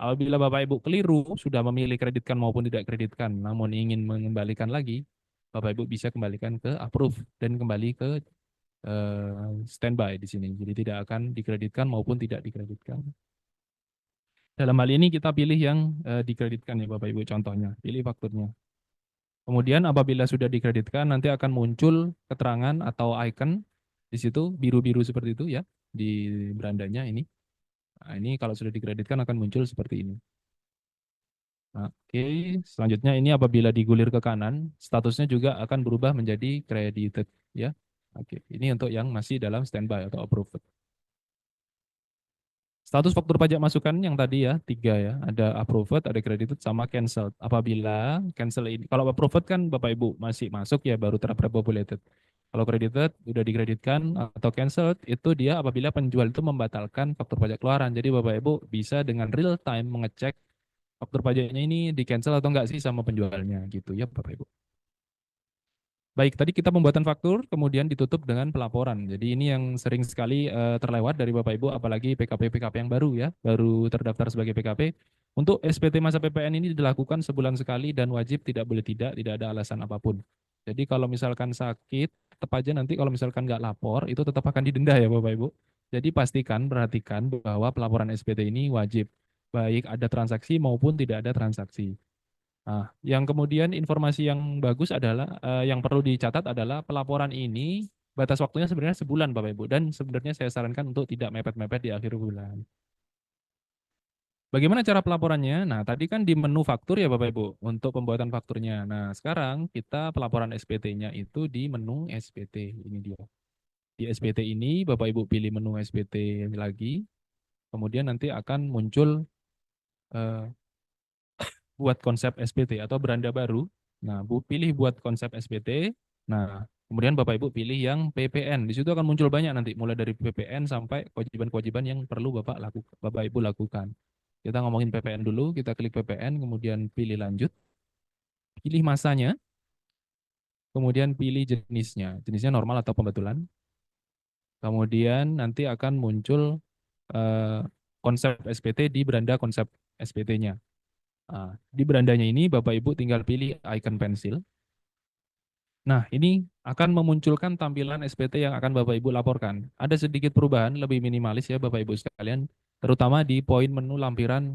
Apabila Bapak Ibu keliru, sudah memilih kreditkan maupun tidak kreditkan, namun ingin mengembalikan lagi, Bapak Ibu bisa kembalikan ke approve dan kembali ke standby di sini. Jadi tidak akan dikreditkan maupun tidak dikreditkan. Dalam hal ini kita pilih yang dikreditkan ya Bapak Ibu contohnya, pilih fakturnya. Kemudian apabila sudah dikreditkan nanti akan muncul keterangan atau icon di situ biru-biru seperti itu ya di berandanya ini. Nah, ini kalau sudah dikreditkan akan muncul seperti ini. Nah, oke, selanjutnya ini apabila digulir ke kanan, statusnya juga akan berubah menjadi credited ya. Oke, ini untuk yang masih dalam standby atau approved. Status faktur pajak masukan yang tadi ya, tiga ya, ada approved, ada credited, sama cancelled. Apabila cancel ini, kalau approved kan Bapak Ibu masih masuk ya, baru terpopulated. Kalau credited, udah dikreditkan atau cancelled, itu dia apabila penjual itu membatalkan faktur pajak keluaran. Jadi Bapak Ibu bisa dengan real time mengecek faktur pajaknya ini di cancel atau enggak sih sama penjualnya gitu ya Bapak Ibu. Baik, tadi kita pembuatan faktur, kemudian ditutup dengan pelaporan. Jadi ini yang sering sekali terlewat dari Bapak Ibu, apalagi PKP-PKP yang baru ya, baru terdaftar sebagai PKP. Untuk SPT masa PPN ini dilakukan sebulan sekali dan wajib tidak boleh tidak ada alasan apapun. Jadi kalau misalkan sakit, tetap aja nanti kalau misalkan nggak lapor, itu tetap akan didenda ya Bapak Ibu. Jadi pastikan, perhatikan bahwa pelaporan SPT ini wajib, baik ada transaksi maupun tidak ada transaksi. Nah, yang kemudian informasi yang bagus adalah yang perlu dicatat adalah pelaporan ini batas waktunya sebenarnya sebulan Bapak Ibu dan sebenarnya saya sarankan untuk tidak mepet-mepet di akhir bulan. Bagaimana cara pelaporannya? Nah, tadi kan di menu faktur ya Bapak Ibu untuk pembuatan fakturnya. Nah, sekarang kita pelaporan SPT-nya itu di menu SPT. Ini dia. Di SPT ini Bapak Ibu pilih menu SPT lagi, kemudian nanti akan muncul eh, buat konsep SPT atau beranda baru. Nah, pilih buat konsep SPT. Nah, kemudian Bapak Ibu pilih yang PPN. Di situ akan muncul banyak nanti, mulai dari PPN sampai kewajiban-kewajiban yang perlu Bapak Ibu lakukan. Kita ngomongin PPN dulu, kita klik PPN, kemudian pilih lanjut, pilih masanya, kemudian pilih jenisnya. Jenisnya normal atau pembetulan. Kemudian nanti akan muncul eh, konsep SPT di beranda konsep SPT-nya. Nah, di berandanya ini Bapak Ibu tinggal pilih icon pensil. Nah, ini akan memunculkan tampilan SPT yang akan Bapak Ibu laporkan. Ada sedikit perubahan, lebih minimalis ya Bapak Ibu sekalian, terutama di poin menu lampiran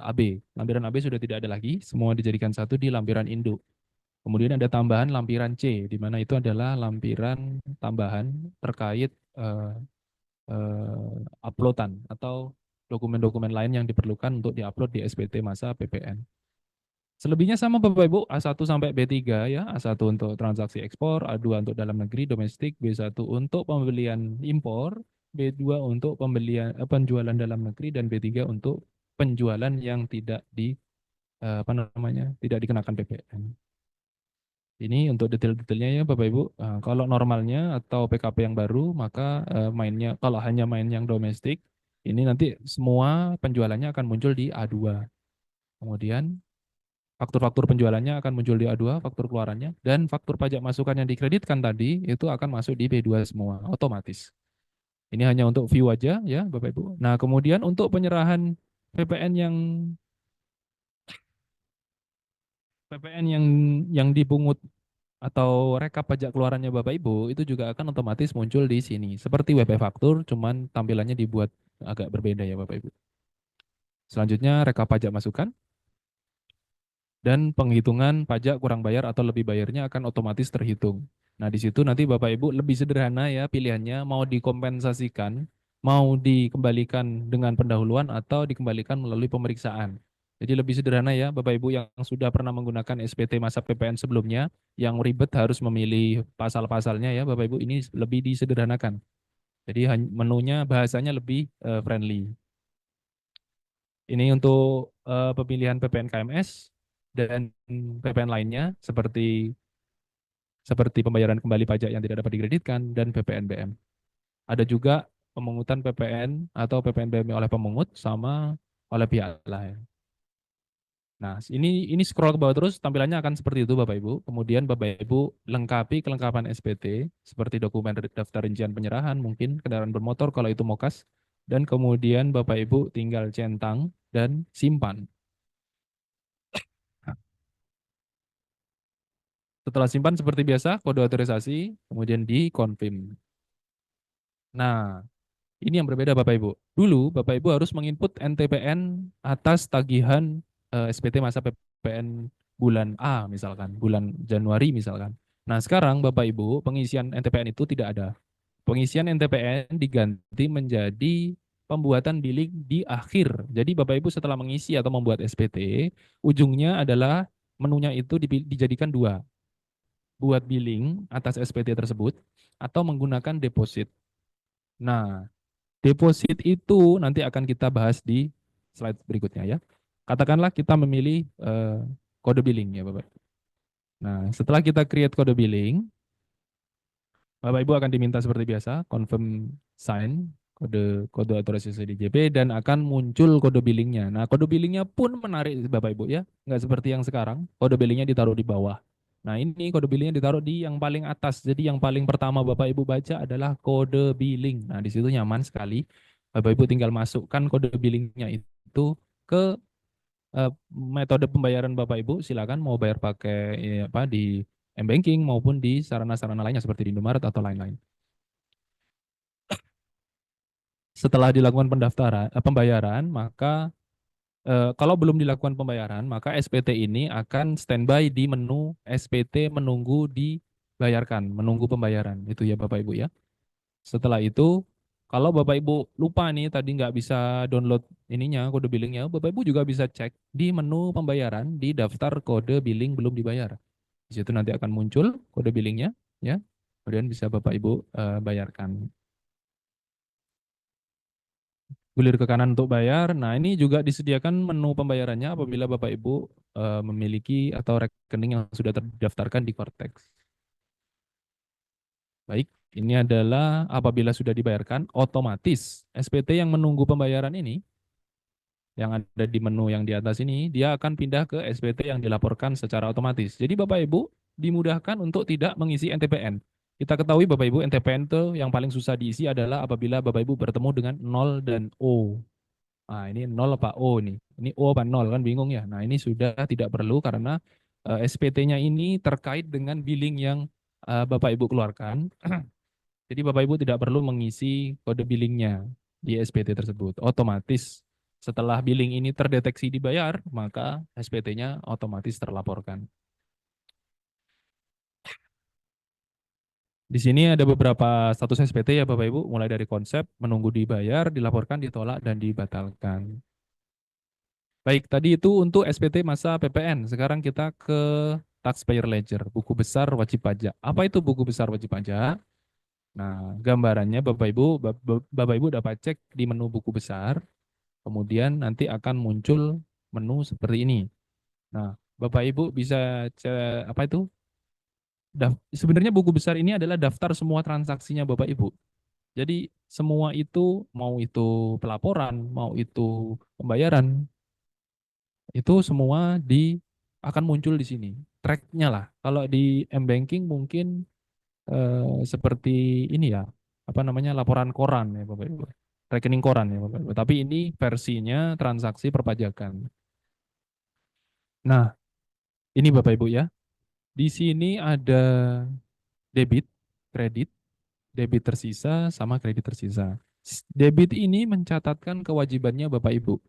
AB. Lampiran AB sudah tidak ada lagi, semua dijadikan satu di lampiran induk. Kemudian ada tambahan lampiran C, di mana itu adalah lampiran tambahan terkait uploadan atau dokumen-dokumen lain yang diperlukan untuk diupload di SPT masa PPN. Selebihnya sama Bapak Ibu, A1 sampai B3 ya, A1 untuk transaksi ekspor, A2 untuk dalam negeri domestik, B1 untuk pembelian impor, B2 untuk penjualan dalam negeri, dan B3 untuk penjualan yang tidak tidak dikenakan PPN. Ini untuk detail-detailnya ya Bapak Ibu. Kalau normalnya atau PKP yang baru, maka mainnya kalau hanya main yang domestik, ini nanti semua penjualannya akan muncul di A2. Kemudian faktur-faktur penjualannya akan muncul di A2, faktur keluarannya, dan faktur pajak masukan yang dikreditkan tadi itu akan masuk di B2 semua, otomatis. Ini hanya untuk view aja ya Bapak Ibu. Nah kemudian untuk penyerahan PPN yang PPN yang dipungut atau rekap pajak keluarannya Bapak Ibu itu juga akan otomatis muncul di sini. Seperti WP faktur, cuman tampilannya dibuat agak berbeda ya Bapak Ibu. Selanjutnya rekap pajak masukan. Dan penghitungan pajak kurang bayar atau lebih bayarnya akan otomatis terhitung. Nah, di situ nanti Bapak Ibu lebih sederhana ya pilihannya, mau dikompensasikan, mau dikembalikan dengan pendahuluan atau dikembalikan melalui pemeriksaan. Jadi lebih sederhana ya Bapak Ibu yang sudah pernah menggunakan SPT masa PPN sebelumnya, yang ribet harus memilih pasal-pasalnya ya Bapak Ibu, ini lebih disederhanakan. Jadi menunya bahasanya lebih friendly. Ini untuk pemilihan PPN KMS dan PPN lainnya seperti pembayaran kembali pajak yang tidak dapat dikreditkan dan PPN BM. Ada juga pemungutan PPN atau PPN BM oleh pemungut sama oleh pihak lain. Nah, ini scroll ke bawah terus tampilannya akan seperti itu Bapak Ibu. Kemudian Bapak Ibu lengkapi kelengkapan SPT seperti dokumen daftar rincian penyerahan, mungkin kendaraan bermotor kalau itu MOKAS, dan kemudian Bapak Ibu tinggal centang dan simpan. Setelah simpan seperti biasa, kode otorisasi, kemudian di confirm. Nah, Ini yang berbeda Bapak Ibu. Dulu Bapak Ibu harus menginput NTPN atas tagihan SPT masa PPN bulan A misalkan, bulan Januari misalkan. Nah sekarang Bapak Ibu pengisian NTPN itu tidak ada. Pengisian NTPN diganti menjadi pembuatan billing di akhir. Jadi Bapak Ibu setelah mengisi atau membuat SPT, ujungnya adalah menunya itu dijadikan dua. Buat billing atas SPT tersebut atau menggunakan deposit. Nah, deposit itu nanti akan kita bahas di slide berikutnya ya. Katakanlah kita memilih kode billing ya Bapak. Nah, setelah kita create kode billing, Bapak Ibu akan diminta seperti biasa, confirm sign, kode kode otorisasi DJP dan akan muncul kode billingnya. Nah, kode billingnya pun menarik Bapak Ibu ya, nggak seperti yang sekarang, kode billingnya ditaruh di bawah. Nah, ini kode billingnya ditaruh di yang paling atas. Jadi yang paling pertama Bapak Ibu baca adalah kode billing. Nah, di situ nyaman sekali. Bapak Ibu tinggal masukkan kode billingnya itu ke metode pembayaran Bapak Ibu, silakan mau bayar pakai apa di m-banking maupun di sarana-sarana lainnya seperti di Indomaret atau lain-lain. Setelah dilakukan pembayaran, maka kalau belum dilakukan pembayaran, maka SPT ini akan standby di menu SPT menunggu dibayarkan, menunggu pembayaran. Itu ya Bapak Ibu ya. Setelah itu, kalau Bapak Ibu lupa nih tadi nggak bisa download ininya, kode billingnya, Bapak Ibu juga bisa cek di menu pembayaran di daftar kode billing belum dibayar. Di situ nanti akan muncul kode billingnya, ya. Kemudian bisa Bapak Ibu bayarkan. Gulir ke kanan untuk bayar. Nah, ini juga disediakan menu pembayarannya apabila Bapak Ibu memiliki atau rekening yang sudah terdaftarkan di Cortex. Baik, ini adalah apabila sudah dibayarkan, otomatis SPT yang menunggu pembayaran ini, yang ada di menu yang di atas ini, dia akan pindah ke SPT yang dilaporkan secara otomatis. Jadi Bapak Ibu dimudahkan untuk tidak mengisi NTPN. Kita ketahui Bapak Ibu, NTPN itu yang paling susah diisi adalah apabila Bapak Ibu bertemu dengan 0 dan O. Nah, ini 0 apa O nih? Ini O apa 0 kan bingung ya. Nah, ini sudah tidak perlu karena SPT-nya ini terkait dengan billing yang Bapak Ibu keluarkan. Jadi Bapak Ibu tidak perlu mengisi kode billingnya di SPT tersebut. Otomatis setelah billing ini terdeteksi dibayar, maka SPT-nya otomatis terlaporkan. Di sini ada beberapa status SPT ya Bapak Ibu, mulai dari konsep, menunggu dibayar, dilaporkan, ditolak, dan dibatalkan. Baik, tadi itu untuk SPT masa PPN. Sekarang kita ke Taxpayer Ledger, buku besar wajib pajak. Apa itu buku besar wajib pajak? Nah, gambarannya Bapak Ibu dapat cek di menu buku besar, kemudian nanti akan muncul menu seperti ini. Nah, Bapak Ibu bisa cek apa itu? Sebenarnya buku besar ini adalah daftar semua transaksinya Bapak Ibu. Jadi semua itu mau itu pelaporan, mau itu pembayaran, itu semua akan muncul di sini. Tracknya lah. Kalau di m-banking mungkin seperti ini ya, apa namanya laporan koran ya Bapak Ibu, rekening koran ya Bapak Ibu. Tapi ini versinya transaksi perpajakan. Nah, ini Bapak Ibu ya. Di sini ada debit, kredit, debit tersisa sama kredit tersisa. Debit ini mencatatkan kewajibannya Bapak Ibu,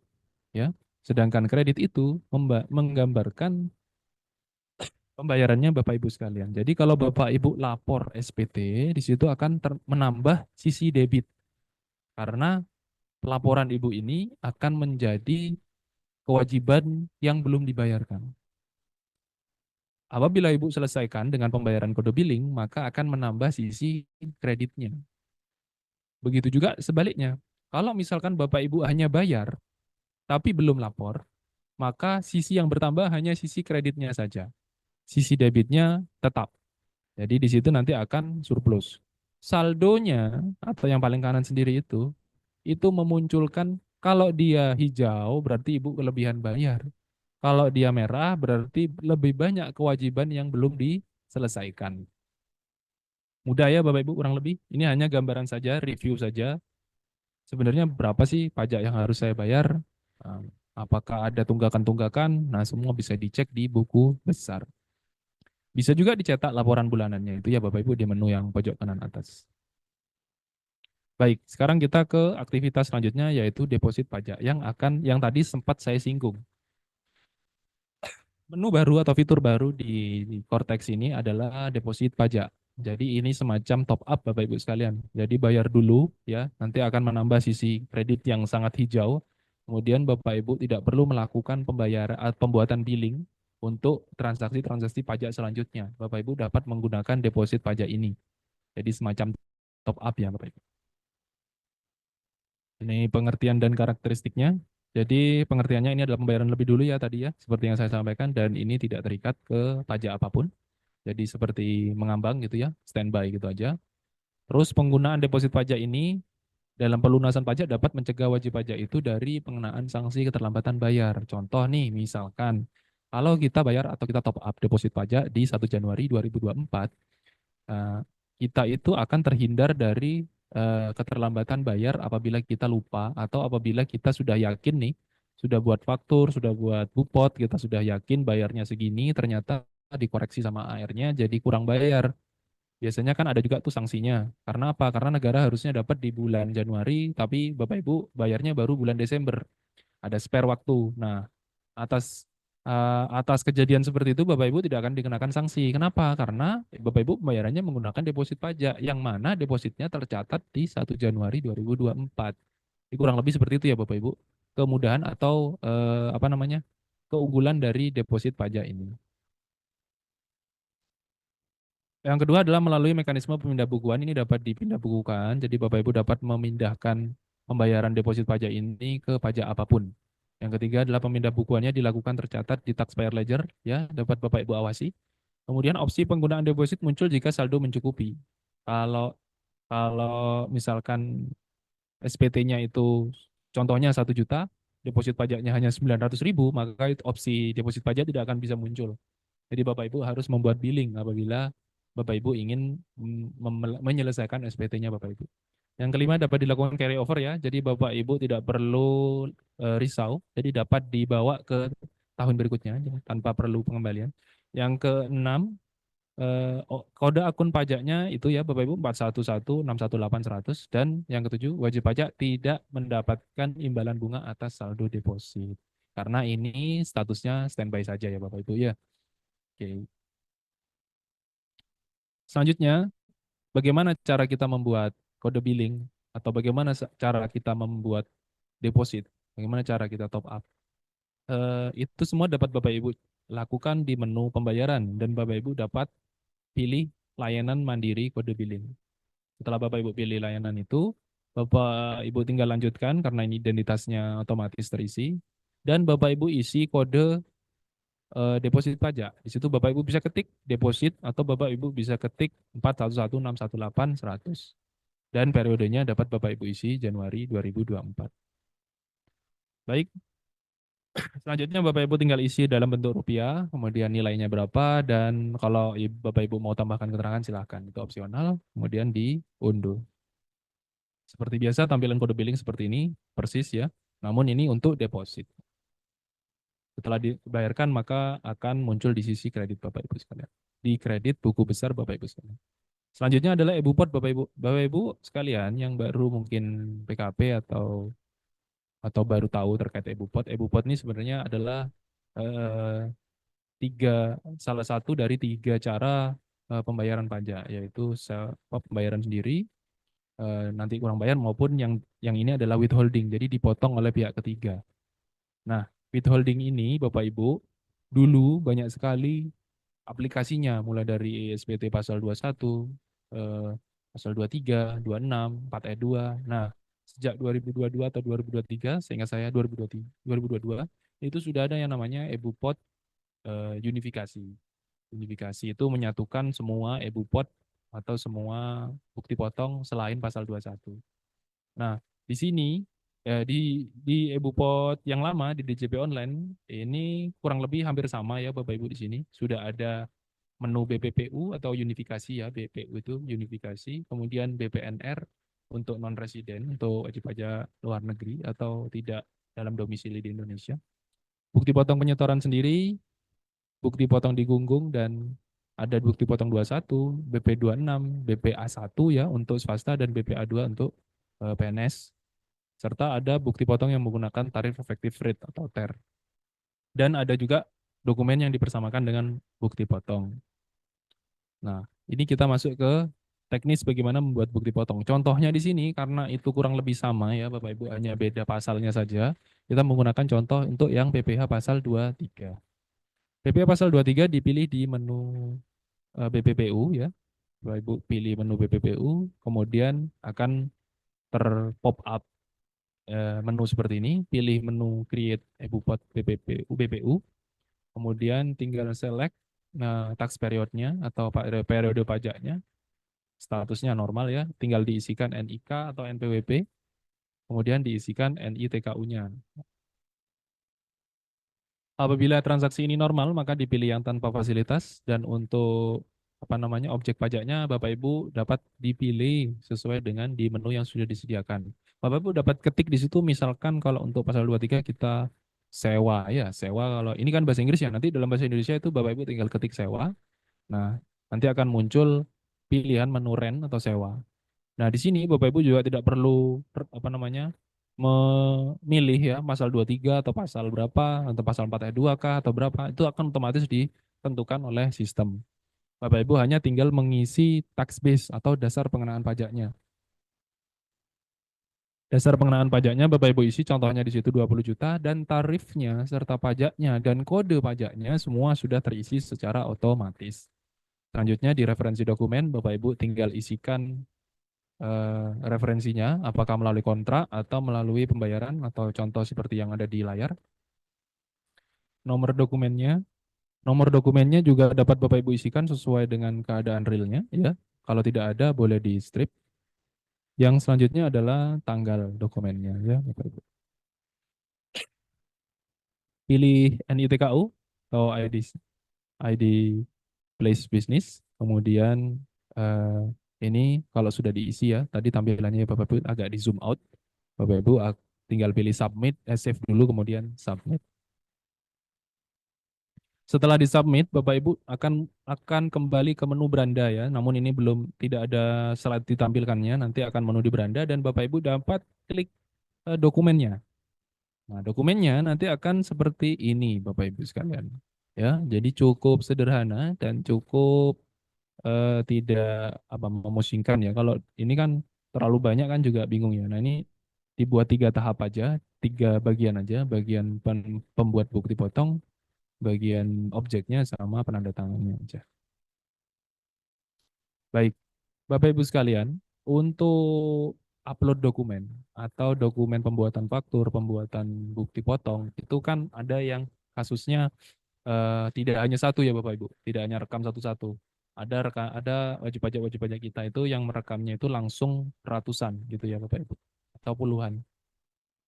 ya. Sedangkan kredit itu menggambarkan pembayarannya Bapak Ibu sekalian. Jadi kalau Bapak Ibu lapor SPT, di situ akan menambah sisi debit karena laporan Ibu ini akan menjadi kewajiban yang belum dibayarkan. Apabila Ibu selesaikan dengan pembayaran kode billing, maka akan menambah sisi kreditnya. Begitu juga sebaliknya. Kalau misalkan Bapak Ibu hanya bayar, tapi belum lapor, maka sisi yang bertambah hanya sisi kreditnya saja. Sisi debitnya tetap. Jadi di situ nanti akan surplus. Saldonya atau yang paling kanan sendiri itu memunculkan kalau dia hijau berarti Ibu kelebihan bayar. Kalau dia merah berarti lebih banyak kewajiban yang belum diselesaikan. Mudah ya Bapak Ibu kurang lebih. Ini hanya gambaran saja, review saja. Sebenarnya berapa sih pajak yang harus saya bayar? Apakah ada tunggakan-tunggakan? Nah, semua bisa dicek di buku besar. Bisa juga dicetak laporan bulanannya itu ya Bapak Ibu di menu yang pojok kanan atas. Baik, sekarang kita ke aktivitas selanjutnya yaitu deposit pajak yang tadi sempat saya singgung. Menu baru atau fitur baru di Cortex ini adalah deposit pajak. Jadi ini semacam top up Bapak Ibu sekalian. Jadi bayar dulu ya, nanti akan menambah sisi kredit yang sangat hijau. Kemudian Bapak Ibu tidak perlu melakukan pembuatan billing untuk transaksi-transaksi pajak selanjutnya. Bapak Ibu dapat menggunakan deposit pajak ini. Jadi semacam top up ya Bapak Ibu. Ini pengertian dan karakteristiknya. Jadi pengertiannya ini adalah pembayaran lebih dulu ya tadi ya, seperti yang saya sampaikan, dan ini tidak terikat ke pajak apapun. Jadi seperti mengambang gitu ya, standby gitu aja. Terus penggunaan deposit pajak ini dalam pelunasan pajak dapat mencegah wajib pajak itu dari pengenaan sanksi keterlambatan bayar. Contoh nih, misalkan kalau kita bayar atau kita top up deposit pajak di 1 Januari 2024, eh, kita itu akan terhindar dari keterlambatan bayar apabila kita lupa atau apabila kita sudah yakin nih, sudah buat faktur, sudah buat bupot, kita sudah yakin bayarnya segini, ternyata dikoreksi sama AR-nya jadi kurang bayar. Biasanya kan ada juga tuh sanksinya. Karena apa? Karena negara harusnya dapat di bulan Januari, tapi Bapak Ibu bayarnya baru bulan Desember. Ada spare waktu. Nah, atas kejadian seperti itu Bapak Ibu tidak akan dikenakan sanksi. Kenapa? Karena Bapak Ibu pembayarannya menggunakan deposit pajak yang mana depositnya tercatat di 1 Januari 2024. Jadi kurang lebih seperti itu ya Bapak Ibu. Kemudahan atau apa namanya? Keunggulan dari deposit pajak ini. Yang kedua adalah melalui mekanisme pemindah bukuan ini dapat dipindah bukukan. Jadi Bapak Ibu dapat memindahkan pembayaran deposit pajak ini ke pajak apapun. Yang ketiga adalah pemindah bukuannya dilakukan tercatat di taxpayer ledger, ya dapat Bapak Ibu awasi. Kemudian opsi penggunaan deposit muncul jika saldo mencukupi. Kalau kalau misalkan SPT-nya itu contohnya 1 juta, deposit pajaknya hanya 900.000, maka opsi deposit pajak tidak akan bisa muncul. Jadi Bapak Ibu harus membuat billing apabila Bapak Ibu ingin menyelesaikan SPT-nya Bapak Ibu. Yang kelima dapat dilakukan carry over ya. Jadi Bapak Ibu tidak perlu risau, jadi dapat dibawa ke tahun berikutnya ya, tanpa perlu pengembalian. Yang keenam, kode akun pajaknya itu ya Bapak Ibu 41161818100, dan yang ketujuh wajib pajak tidak mendapatkan imbalan bunga atas saldo deposit. Karena ini statusnya standby saja ya Bapak Ibu ya. Oke. Selanjutnya, bagaimana cara kita membuat kode billing atau bagaimana cara kita membuat deposit, bagaimana cara kita top up. Itu semua dapat Bapak Ibu lakukan di menu pembayaran dan Bapak Ibu dapat pilih layanan mandiri kode billing. Setelah Bapak Ibu pilih layanan itu, Bapak Ibu tinggal lanjutkan karena ini identitasnya otomatis terisi, dan Bapak Ibu isi kode deposit pajak. Di situ Bapak Ibu bisa ketik deposit atau Bapak Ibu bisa ketik 41161800. Dan periodenya dapat Bapak Ibu isi Januari 2024. Baik, selanjutnya Bapak Ibu tinggal isi dalam bentuk rupiah, kemudian nilainya berapa, dan kalau Bapak Ibu mau tambahkan keterangan silahkan, itu opsional, kemudian diunduh. Seperti biasa tampilan kode billing seperti ini, persis ya, namun ini untuk deposit. Setelah dibayarkan maka akan muncul di sisi kredit Bapak Ibu sekalian. Di kredit buku besar Bapak Ibu sekalian. Selanjutnya adalah e-bupot Bapak Ibu. Bapak Ibu sekalian yang baru mungkin PKP atau baru tahu terkait e-bupot. E-bupot ini sebenarnya adalah eh, salah satu dari 3 cara pembayaran pajak, yaitu pembayaran sendiri, nanti kurang bayar, maupun yang ini adalah withholding, jadi dipotong oleh pihak ketiga. Nah, withholding ini Bapak Ibu dulu banyak sekali aplikasinya, mulai dari SPT pasal 21, pasal 23, 26, 4E2. Nah, sejak 2022 atau 2023, seingat saya 2022, itu sudah ada yang namanya e-bupot unifikasi. Unifikasi itu menyatukan semua e-bupot atau semua bukti potong selain pasal 21. Nah, di sini di e-bupot yang lama di DJP online ini kurang lebih hampir sama ya Bapak Ibu di sini. Sudah ada menu BPPU atau unifikasi ya, BPU itu unifikasi, kemudian BPNR untuk non residen, untuk wajib pajak luar negeri atau tidak dalam domisili di Indonesia. Bukti potong penyetoran sendiri, bukti potong digunggung, dan ada bukti potong 21, BP26, BPA1 ya untuk swasta, dan BPA2 untuk PNS, serta ada bukti potong yang menggunakan tarif effective rate atau TER. Dan ada juga dokumen yang dipersamakan dengan bukti potong. Nah, ini kita masuk ke teknis bagaimana membuat bukti potong. Contohnya di sini karena itu kurang lebih sama ya Bapak Ibu, hanya beda pasalnya saja. Kita menggunakan contoh untuk yang PPh pasal 23. PPh pasal 23 dipilih di menu BPPU ya. Bapak Ibu pilih menu BPPU, kemudian akan terpop up menu seperti ini, pilih menu create EBUPOT BPU, kemudian tinggal select tax periodnya atau periode pajaknya, statusnya normal ya, tinggal diisikan NIK atau NPWP, kemudian diisikan NITKU-nya. Apabila transaksi ini normal, maka dipilih yang tanpa fasilitas, dan untuk objek pajaknya Bapak Ibu dapat dipilih sesuai dengan di menu yang sudah disediakan. Bapak Ibu dapat ketik di situ, misalkan kalau untuk pasal 23 kita sewa ya, sewa, kalau ini kan bahasa Inggris ya, nanti dalam bahasa Indonesia itu Bapak Ibu tinggal ketik sewa. Nah, nanti akan muncul pilihan menu rent atau sewa. Nah, di sini Bapak Ibu juga tidak perlu memilih ya pasal 23 atau pasal berapa atau pasal 4 ayat 2 kah atau berapa, itu akan otomatis ditentukan oleh sistem. Bapak Ibu hanya tinggal mengisi tax base atau dasar pengenaan pajaknya. Dasar pengenaan pajaknya Bapak Ibu isi contohnya di situ 20 juta, dan tarifnya serta pajaknya dan kode pajaknya semua sudah terisi secara otomatis. Selanjutnya di referensi dokumen Bapak Ibu tinggal isikan referensinya, apakah melalui kontrak atau melalui pembayaran, atau contoh seperti yang ada di layar. Nomor dokumennya juga dapat Bapak Ibu isikan sesuai dengan keadaan realnya ya. Kalau tidak ada boleh di strip. Yang selanjutnya adalah tanggal dokumennya ya Bapak Ibu. Pilih NITKU atau ID place business, kemudian ini kalau sudah diisi ya, tadi tampilannya Bapak Ibu agak di zoom out. Bapak Ibu tinggal pilih submit, save dulu kemudian submit. Setelah disubmit, Bapak Ibu akan kembali ke menu beranda ya. Namun ini tidak ada slide ditampilkannya, nanti akan menu di beranda dan Bapak Ibu dapat klik dokumennya. Nah, dokumennya nanti akan seperti ini Bapak Ibu sekalian. Ya, jadi cukup sederhana dan cukup tidak memusingkan ya. Kalau ini kan terlalu banyak kan juga bingung ya. Nah, ini dibuat 3 tahap aja, 3 bagian aja, bagian pembuat bukti potong, bagian objeknya, sama penandatangannya aja. Baik, Bapak Ibu sekalian, untuk upload dokumen atau dokumen pembuatan faktur, pembuatan bukti potong, itu kan ada yang kasusnya tidak hanya satu ya Bapak Ibu, tidak hanya rekam satu-satu. Ada wajib pajak kita itu yang merekamnya itu langsung ratusan gitu ya Bapak Ibu, atau puluhan,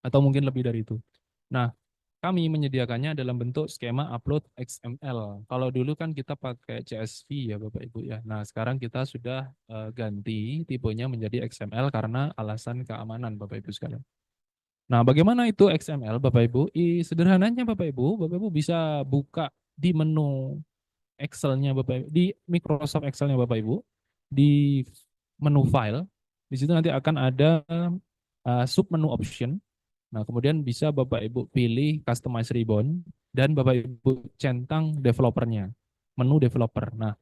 atau mungkin lebih dari itu. Nah, kami menyediakannya dalam bentuk skema upload XML. Kalau dulu kan kita pakai CSV ya Bapak Ibu ya. Nah, sekarang kita sudah ganti tipenya menjadi XML karena alasan keamanan Bapak Ibu sekalian. Nah, bagaimana itu XML Bapak Ibu? Sederhananya Bapak Ibu bisa buka di menu Excel-nya Bapak Ibu, di Microsoft Excel-nya Bapak Ibu, di menu file, di situ nanti akan ada sub menu option. Nah, kemudian bisa Bapak Ibu pilih customize ribbon dan Bapak Ibu centang developernya, menu developer. Nah,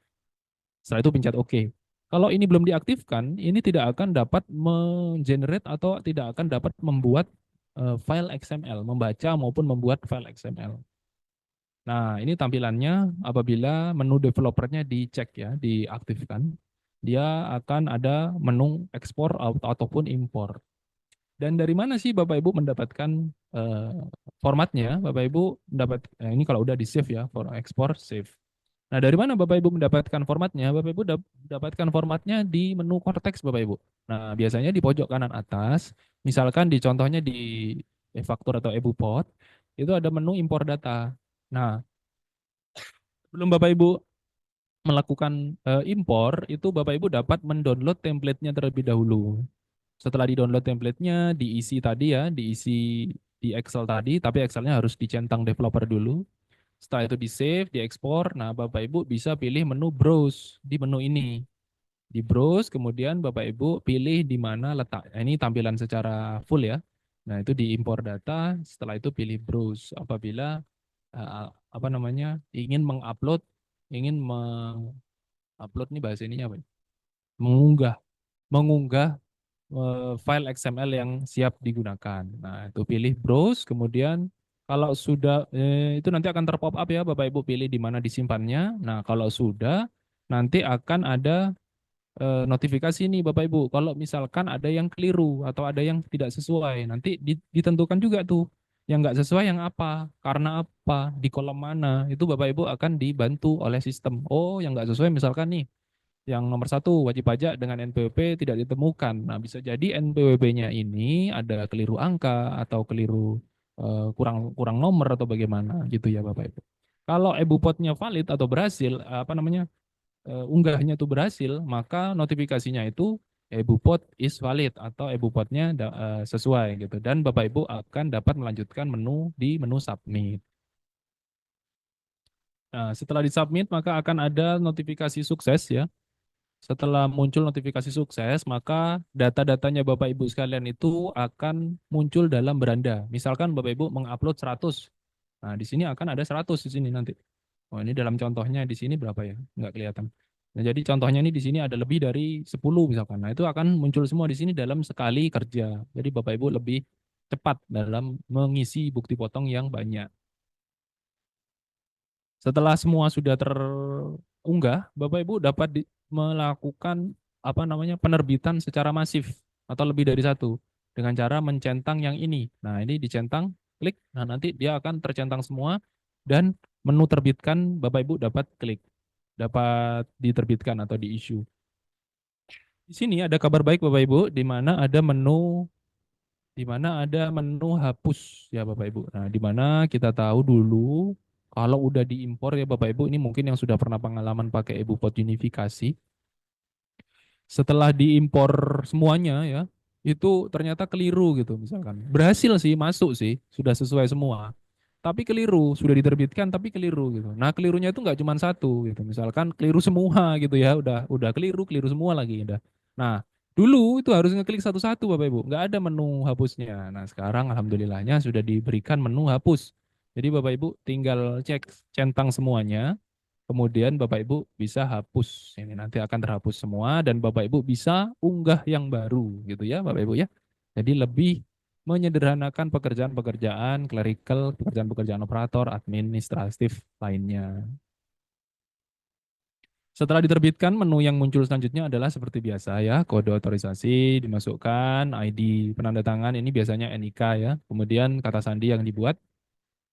setelah itu pencet OK. Kalau ini belum diaktifkan, ini tidak akan dapat mengenerate atau tidak akan dapat membuat file XML, membaca maupun membuat file XML. Nah, ini tampilannya apabila menu developernya dicek ya, diaktifkan, dia akan ada menu ekspor ataupun impor. Dan dari mana sih Bapak Ibu mendapatkan formatnya? Bapak Ibu ini kalau udah di save ya, for export save. Nah, dari mana Bapak Ibu mendapatkan formatnya? Bapak Ibu dapatkan formatnya di menu Cortex Bapak Ibu. Nah, biasanya di pojok kanan atas, misalkan di contohnya di e-faktur atau EBUPOT, itu ada menu impor data. Nah, sebelum Bapak Ibu melakukan impor, itu Bapak Ibu dapat mendownload template-nya terlebih dahulu. Setelah di-download template-nya, diisi tadi ya, diisi di Excel tadi, tapi Excel-nya harus dicentang developer dulu. Setelah itu di-save, diekspor. Nah, Bapak Ibu bisa pilih menu browse di menu ini. Di browse, kemudian Bapak Ibu pilih di mana letak. Nah, ini tampilan secara full ya. Nah, itu di import data, setelah itu pilih browse. Apabila apa namanya ingin mengupload, ingin mengupload nih bahasa ininya apa? Mengunggah, mengunggah file XML yang siap digunakan. Nah, itu pilih browse, kemudian kalau sudah itu nanti akan terpop up ya Bapak Ibu pilih di mana disimpannya. Nah, kalau sudah nanti akan ada notifikasi nih Bapak Ibu. Kalau misalkan ada yang keliru atau ada yang tidak sesuai, nanti ditentukan juga tuh yang nggak sesuai yang apa, karena apa, di kolom mana, itu Bapak Ibu akan dibantu oleh sistem. Oh, yang nggak sesuai misalkan nih, yang nomor satu wajib pajak dengan NPWP tidak ditemukan. Nah, bisa jadi NPWP-nya ini ada keliru angka atau keliru kurang kurang nomor atau bagaimana gitu ya Bapak Ibu. Kalau EBUPOT-nya valid atau berhasil, apa namanya unggahnya itu berhasil, maka notifikasinya itu EBUPOT is valid atau EBUPOT-nya sesuai gitu. Dan Bapak Ibu akan dapat melanjutkan menu di menu submit. Nah, setelah disubmit maka akan ada notifikasi sukses ya. Setelah muncul notifikasi sukses, maka data-datanya Bapak Ibu sekalian itu akan muncul dalam beranda. Misalkan Bapak Ibu mengupload 100. Nah, di sini akan ada 100 di sini nanti. Oh, ini dalam contohnya di sini berapa ya? Enggak kelihatan. Nah, jadi contohnya ini di sini ada lebih dari 10 misalkan. Nah, itu akan muncul semua di sini dalam sekali kerja. Jadi Bapak Ibu lebih cepat dalam mengisi bukti potong yang banyak. Setelah semua sudah terunggah, Bapak Ibu dapat melakukan apa namanya penerbitan secara masif atau lebih dari satu dengan cara mencentang yang ini. Nah, ini dicentang, klik. Nah, nanti dia akan tercentang semua dan menu terbitkan Bapak Ibu dapat klik, dapat diterbitkan atau di-issue. Di sini ada kabar baik Bapak Ibu di mana ada menu hapus ya Bapak Ibu. Nah, di mana kita tahu dulu kalau udah diimpor ya Bapak Ibu, ini mungkin yang sudah pernah pengalaman pakai EBUPOT unifikasi. Setelah diimpor semuanya ya, itu ternyata keliru gitu misalkan. Berhasil sih, masuk sih, sudah sesuai semua. Tapi keliru, sudah diterbitkan tapi keliru gitu. Nah, kelirunya itu nggak cuma satu gitu. Misalkan keliru semua gitu ya, udah keliru, keliru semua lagi udah. Nah, dulu itu harus ngeklik satu-satu Bapak Ibu, nggak ada menu hapusnya. Nah, sekarang alhamdulillahnya sudah diberikan menu hapus. Jadi Bapak Ibu tinggal cek centang semuanya, kemudian Bapak Ibu bisa hapus. Ini nanti akan terhapus semua dan Bapak Ibu bisa unggah yang baru gitu ya Bapak Ibu ya. Jadi lebih menyederhanakan pekerjaan-pekerjaan clerical, pekerjaan-pekerjaan operator, administratif lainnya. Setelah diterbitkan, menu yang muncul selanjutnya adalah seperti biasa ya, kode otorisasi dimasukkan, ID penandatangan ini biasanya NIK ya, kemudian kata sandi yang dibuat,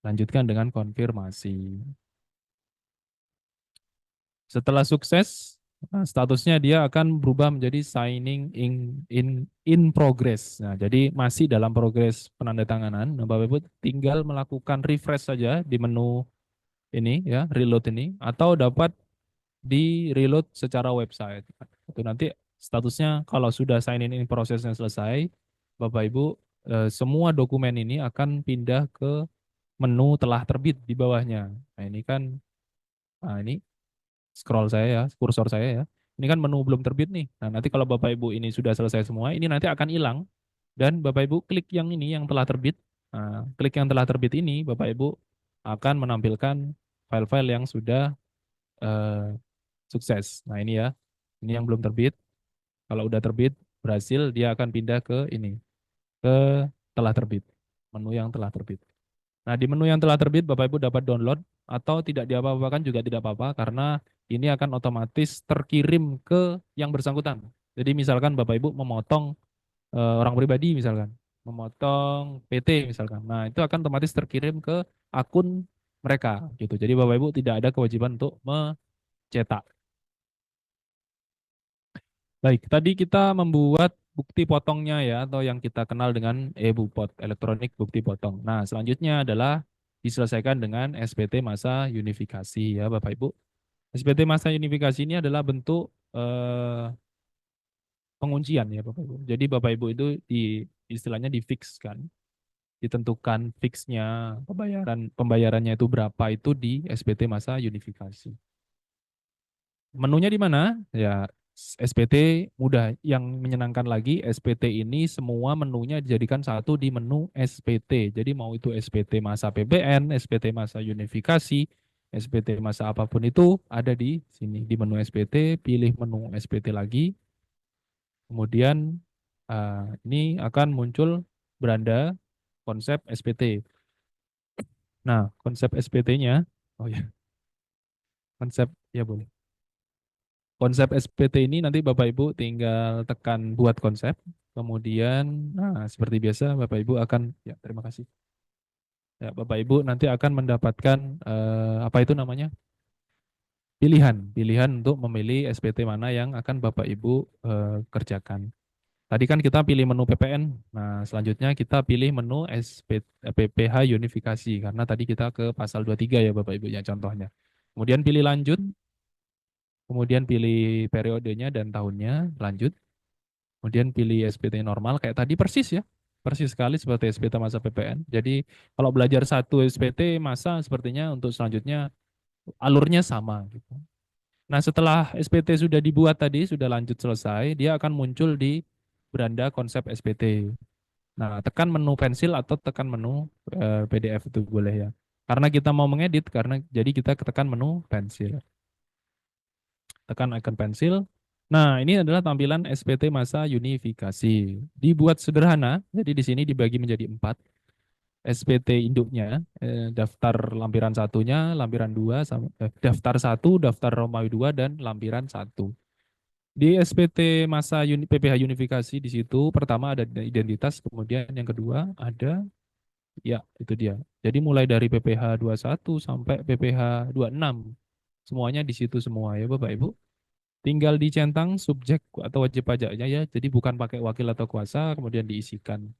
lanjutkan dengan konfirmasi. Setelah sukses, statusnya dia akan berubah menjadi signing in progress. Nah, jadi masih dalam progres penandatanganan. Nah, Bapak Ibu tinggal melakukan refresh saja di menu ini ya, reload ini atau dapat di reload secara website. Itu nanti statusnya kalau sudah sign in prosesnya selesai, Bapak Ibu semua dokumen ini akan pindah ke menu telah terbit di bawahnya. Nah, ini kan ini scroll saya ya, kursor saya ya. Ini kan menu belum terbit nih. Nah, nanti kalau Bapak Ibu ini sudah selesai semua, ini nanti akan hilang dan Bapak Ibu klik yang ini yang telah terbit. Nah, klik yang telah terbit ini Bapak Ibu akan menampilkan file-file yang sudah eh, sukses. Nah, ini ya. Ini yang belum terbit. Kalau udah terbit berhasil dia akan pindah ke ini, ke telah terbit. Menu yang telah terbit. Nah, di menu yang telah terbit Bapak Ibu dapat download atau tidak diapa-apakan juga tidak apa-apa karena ini akan otomatis terkirim ke yang bersangkutan. Jadi misalkan Bapak Ibu memotong orang pribadi misalkan, memotong PT misalkan. Nah, itu akan otomatis terkirim ke akun mereka gitu. Jadi Bapak Ibu tidak ada kewajiban untuk mencetak. Baik, tadi kita membuat bukti potongnya ya, atau yang kita kenal dengan EBUPOT, elektronik bukti potong. Nah, selanjutnya adalah diselesaikan dengan SPT masa unifikasi ya Bapak Ibu. SPT masa unifikasi ini adalah bentuk penguncian ya Bapak Ibu. Jadi Bapak Ibu itu istilahnya difixkan, ditentukan fixnya pembayarannya itu berapa itu di SPT masa unifikasi. Menunya di mana? Ya, SPT mudah. Yang menyenangkan lagi, SPT ini semua menunya dijadikan satu di menu SPT. Jadi mau itu SPT masa PBN, SPT masa unifikasi, SPT masa apapun itu ada di sini di menu SPT. Pilih menu SPT lagi. Kemudian ini akan muncul beranda konsep SPT. Nah, konsep SPT-nya, oh ya, konsep ya boleh. Konsep SPT ini nanti Bapak Ibu tinggal tekan buat konsep, kemudian, nah seperti biasa Bapak Ibu akan, ya terima kasih. Ya, Bapak Ibu nanti akan mendapatkan apa itu namanya? Pilihan untuk memilih SPT mana yang akan Bapak Ibu kerjakan. Tadi kan kita pilih menu PPN. Nah, selanjutnya kita pilih menu PPH unifikasi karena tadi kita ke pasal 23 ya Bapak Ibu ya contohnya. Kemudian pilih lanjut, kemudian pilih periodenya dan tahunnya, lanjut. Kemudian pilih SPT normal kayak tadi persis ya. Persis sekali seperti SPT masa PPN. Jadi kalau belajar satu SPT masa sepertinya untuk selanjutnya alurnya sama gitu. Nah, setelah SPT sudah dibuat tadi, sudah lanjut selesai, dia akan muncul di beranda konsep SPT. Nah, tekan menu pensil atau tekan menu PDF itu boleh ya. Karena kita mau mengedit, karena jadi kita tekan menu pensil. Tekan icon pensil. Nah, ini adalah tampilan SPT masa unifikasi. Dibuat sederhana, jadi di sini dibagi menjadi 4. SPT induknya, daftar lampiran satunya, lampiran 2, daftar 1, daftar Romawi 2, dan lampiran 1. Di SPT masa PPH unifikasi di situ pertama ada identitas, kemudian yang kedua ada ya itu dia. Jadi mulai dari PPH 21 sampai PPH 26 semuanya di situ semua ya Bapak Ibu. Tinggal dicentang subjek atau wajib pajaknya ya. Jadi bukan pakai wakil atau kuasa kemudian diisikan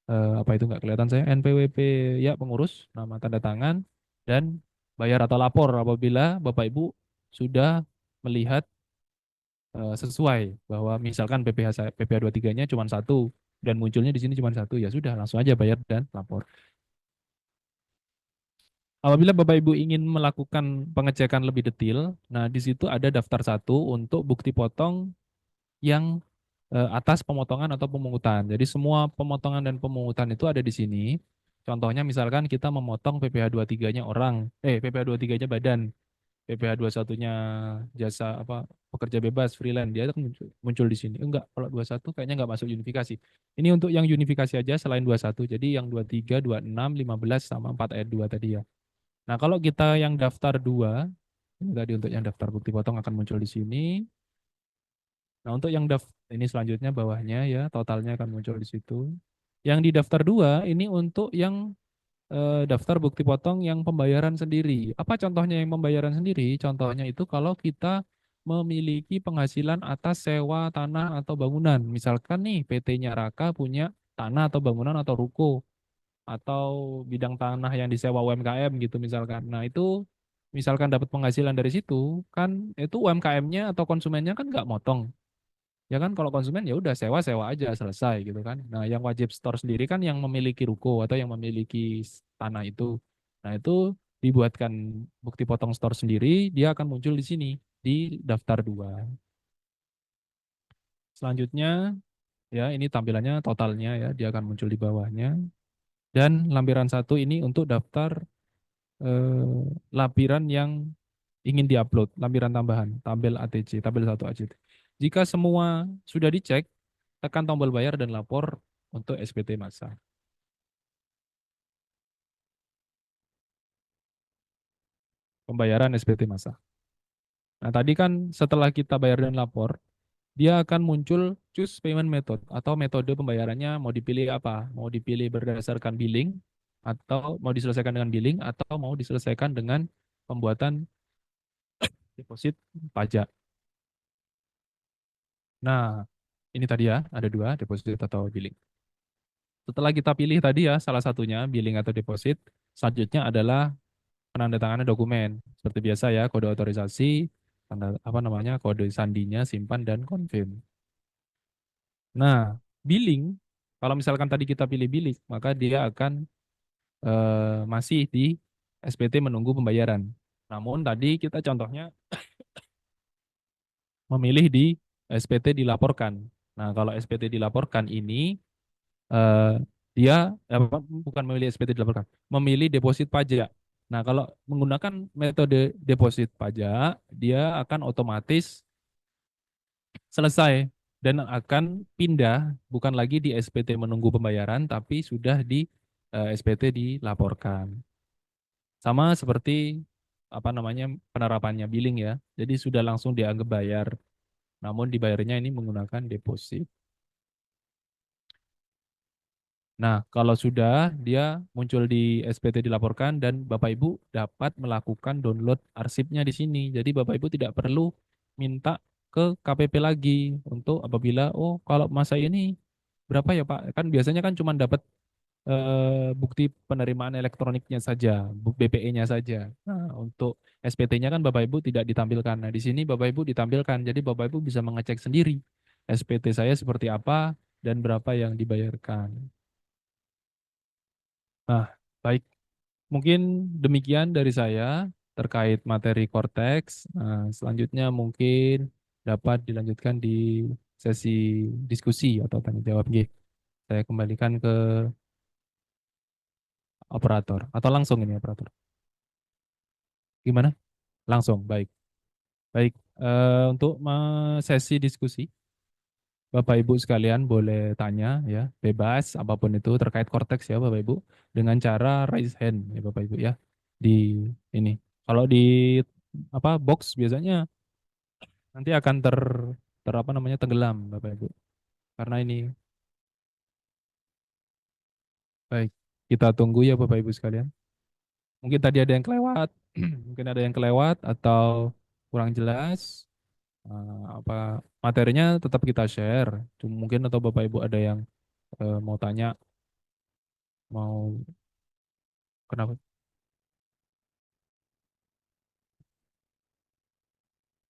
apa itu nggak kelihatan saya NPWP ya pengurus, nama tanda tangan dan bayar atau lapor apabila Bapak Ibu sudah melihat sesuai bahwa misalkan PPH 23-nya cuma satu dan munculnya di sini cuma satu, ya sudah langsung aja bayar dan lapor. Apabila Bapak Ibu ingin melakukan pengecekan lebih detail, nah di situ ada daftar 1 untuk bukti potong yang atas pemotongan atau pemungutan. Jadi semua pemotongan dan pemungutan itu ada di sini. Contohnya misalkan kita memotong PPH 23-nya orang, PPH 23-nya badan, PPH 21-nya jasa apa pekerja bebas freelance, dia akan muncul di sini. Enggak, kalau 21 kayaknya enggak masuk unifikasi. Ini untuk yang unifikasi aja selain 21. Jadi yang 23, 26, 15 sama 4 ayat 2 tadi ya. Nah, kalau kita yang daftar 2, ini tadi untuk yang daftar bukti potong akan muncul di sini. Nah, untuk yang ini selanjutnya bawahnya ya, totalnya akan muncul di situ. Yang di daftar 2 ini untuk yang daftar bukti potong yang pembayaran sendiri. Apa contohnya yang pembayaran sendiri? Contohnya itu kalau kita memiliki penghasilan atas sewa tanah atau bangunan. Misalkan nih PT-nya Raka punya tanah atau bangunan atau ruko atau bidang tanah yang disewa UMKM gitu misalkan. Nah, itu misalkan dapat penghasilan dari situ, kan itu UMKM-nya atau konsumennya kan nggak motong. Ya kan kalau konsumen ya udah sewa-sewa aja selesai gitu kan. Nah, yang wajib store sendiri kan yang memiliki ruko atau yang memiliki tanah itu. Nah, itu dibuatkan bukti potong store sendiri, dia akan muncul di sini di daftar 2. Selanjutnya ya ini tampilannya totalnya ya, dia akan muncul di bawahnya. Dan lampiran 1 ini untuk daftar lampiran yang ingin diupload, lampiran tambahan, tabel ATC, tabel 1 ACT. Jika semua sudah dicek, tekan tombol bayar dan lapor untuk SPT masa. Pembayaran SPT masa. Nah, tadi kan setelah kita bayar dan lapor, dia akan muncul choose payment method atau metode pembayarannya mau dipilih apa? Mau dipilih berdasarkan billing atau mau diselesaikan dengan billing atau mau diselesaikan dengan pembuatan deposit pajak. Nah, ini tadi ya, ada 2, deposit atau billing. Setelah kita pilih tadi ya, salah satunya billing atau deposit, selanjutnya adalah penandatanganan dokumen. Seperti biasa ya, kode otorisasi, tanda apa namanya, kode sandinya, simpan dan confirm. Nah, billing, kalau misalkan tadi kita pilih billing, maka dia akan masih di SPT menunggu pembayaran. Namun tadi kita contohnya memilih di SPT dilaporkan. Nah, kalau SPT dilaporkan ini dia bukan memilih SPT dilaporkan, memilih deposit pajak. Nah, kalau menggunakan metode deposit pajak, dia akan otomatis selesai dan akan pindah bukan lagi di SPT menunggu pembayaran, tapi sudah di SPT dilaporkan. Sama seperti apa namanya penerapannya billing ya. Jadi sudah langsung dianggap bayar. Namun dibayarnya ini menggunakan deposit. Nah, kalau sudah dia muncul di SPT dilaporkan dan Bapak Ibu dapat melakukan download arsipnya di sini. Jadi Bapak Ibu tidak perlu minta ke KPP lagi untuk apabila oh kalau masa ini berapa ya Pak? Kan biasanya kan cuma dapat bukti penerimaan elektroniknya saja, BPE-nya saja. Nah, untuk SPT-nya kan Bapak Ibu tidak ditampilkan. Nah, di sini Bapak Ibu ditampilkan. Jadi Bapak Ibu bisa mengecek sendiri SPT saya seperti apa dan berapa yang dibayarkan. Nah, baik. Mungkin demikian dari saya terkait materi Cortex. Nah, selanjutnya mungkin dapat dilanjutkan di sesi diskusi atau tanya jawab. Nggih. Saya kembalikan ke operator atau langsung ini operator. Gimana? Langsung, baik. Baik, untuk sesi diskusi, Bapak Ibu sekalian boleh tanya ya, bebas apapun itu terkait Cortex ya Bapak Ibu, dengan cara raise hand ya Bapak Ibu ya. Di ini. Kalau di apa box biasanya nanti akan ter apa namanya tenggelam Bapak Ibu. Karena ini baik, kita tunggu ya Bapak Ibu sekalian. Mungkin tadi ada yang kelewat, mungkin ada yang kelewat atau kurang jelas. Apa materinya tetap kita share. Cuma mungkin atau Bapak Ibu ada yang mau tanya, mau kenapa?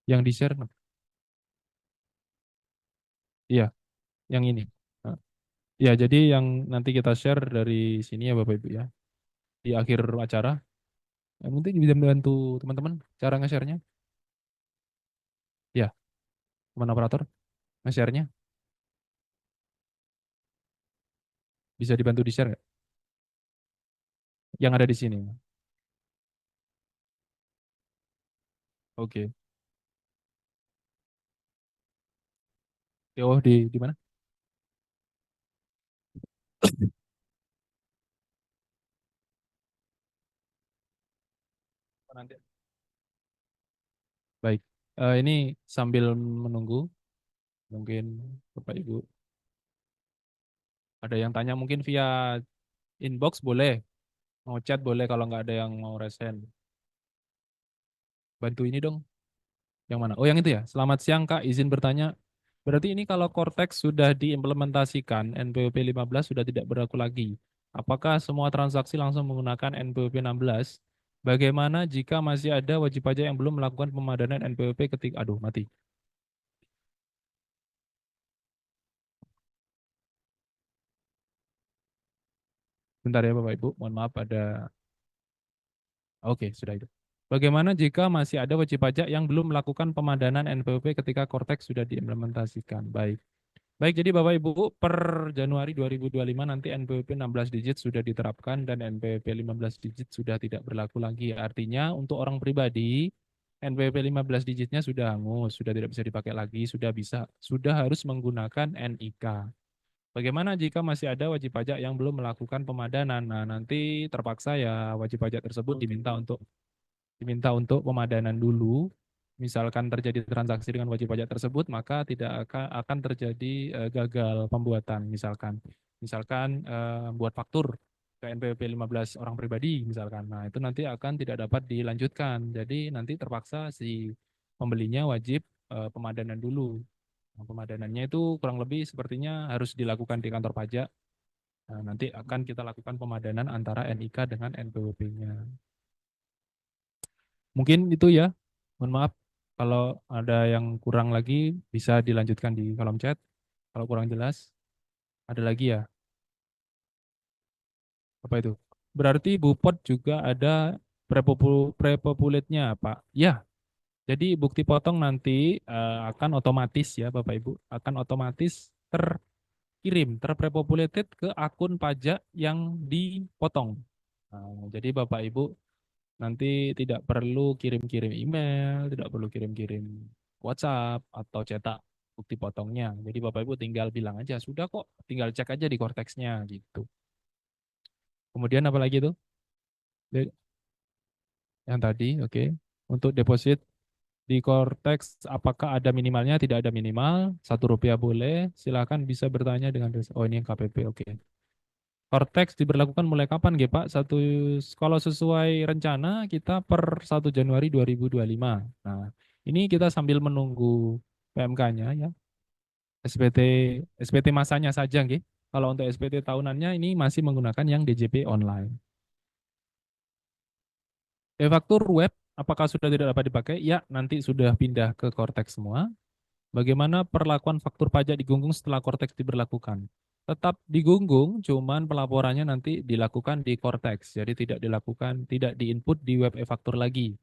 Yang di share? Iya, yang ini. Nah, ya, jadi yang nanti kita share dari sini ya Bapak Ibu ya. Di akhir acara, mungkin bisa membantu teman-teman cara nge-share-nya. Ya, teman operator nge-share-nya bisa dibantu di share nggak? Yang ada di sini. Oke. Oh, di mana? Nanti. Baik. Ini sambil menunggu, mungkin Bapak Ibu ada yang tanya mungkin via inbox boleh, mau chat boleh kalau nggak ada yang mau resen. Bantu ini dong. Yang mana? Oh yang itu ya. Selamat siang Kak, izin bertanya. Berarti ini kalau Cortex sudah diimplementasikan, NPWP 15 sudah tidak berlaku lagi. Apakah semua transaksi langsung menggunakan NPWP 16? Bagaimana jika masih ada wajib pajak yang belum melakukan pemadanan NPWP ketika, aduh mati. Bentar ya Bapak Ibu, mohon maaf ada, oke sudah itu. Bagaimana jika masih ada wajib pajak yang belum melakukan pemadanan NPWP ketika Cortex sudah diimplementasikan? Baik. Baik, jadi Bapak Ibu, per Januari 2025 nanti NPWP 16 digit sudah diterapkan dan NPWP 15 digit sudah tidak berlaku lagi. Artinya untuk orang pribadi, NPWP 15 digitnya sudah hangus, sudah tidak bisa dipakai lagi, sudah harus menggunakan NIK. Bagaimana jika masih ada wajib pajak yang belum melakukan pemadanan? Nah, nanti terpaksa ya wajib pajak tersebut diminta untuk pemadanan dulu. Misalkan terjadi transaksi dengan wajib pajak tersebut, maka tidak akan terjadi gagal pembuatan. Misalkan buat faktur ke NPWP 15 orang pribadi misalkan. Nah, itu nanti akan tidak dapat dilanjutkan. Jadi nanti terpaksa si pembelinya wajib pemadanan dulu. Nah, pemadanannya itu kurang lebih sepertinya harus dilakukan di kantor pajak. Nah, nanti akan kita lakukan pemadanan antara NIK dengan NPWP-nya. Mungkin itu ya. Mohon maaf kalau ada yang kurang lagi bisa dilanjutkan di kolom chat. Kalau kurang jelas, ada lagi ya. Apa itu? Berarti Bupot juga ada prepopulate-nya, Pak. Ya, Jadi bukti potong nanti akan otomatis ya Bapak Ibu, akan otomatis terpopulated ke akun pajak yang dipotong. Nah, jadi Bapak Ibu nanti tidak perlu kirim-kirim email, tidak perlu kirim-kirim WhatsApp atau cetak bukti potongnya. Jadi Bapak Ibu tinggal bilang aja, sudah kok, tinggal cek aja di Cortex-nya gitu. Kemudian apa lagi tuh? Yang tadi, oke. Untuk deposit di Cortex, apakah ada minimalnya? Tidak ada minimal. Rp1 boleh. Silakan bisa bertanya dengan oh ini yang KPP, oke. Cortex diberlakukan mulai kapan, G, Pak? Kalau sesuai rencana kita per 1 Januari 2025. Nah, ini kita sambil menunggu PMK-nya ya. SPT SPT masanya saja, G. Kalau untuk SPT tahunannya ini masih menggunakan yang DJP online. E-faktur web, apakah sudah tidak dapat dipakai? Ya, nanti sudah pindah ke Cortex semua. Bagaimana perlakuan faktur pajak digunggung setelah Cortex diberlakukan? Tetap digunggung, cuman pelaporannya nanti dilakukan di Cortex. Jadi tidak diinput di web e-faktur lagi.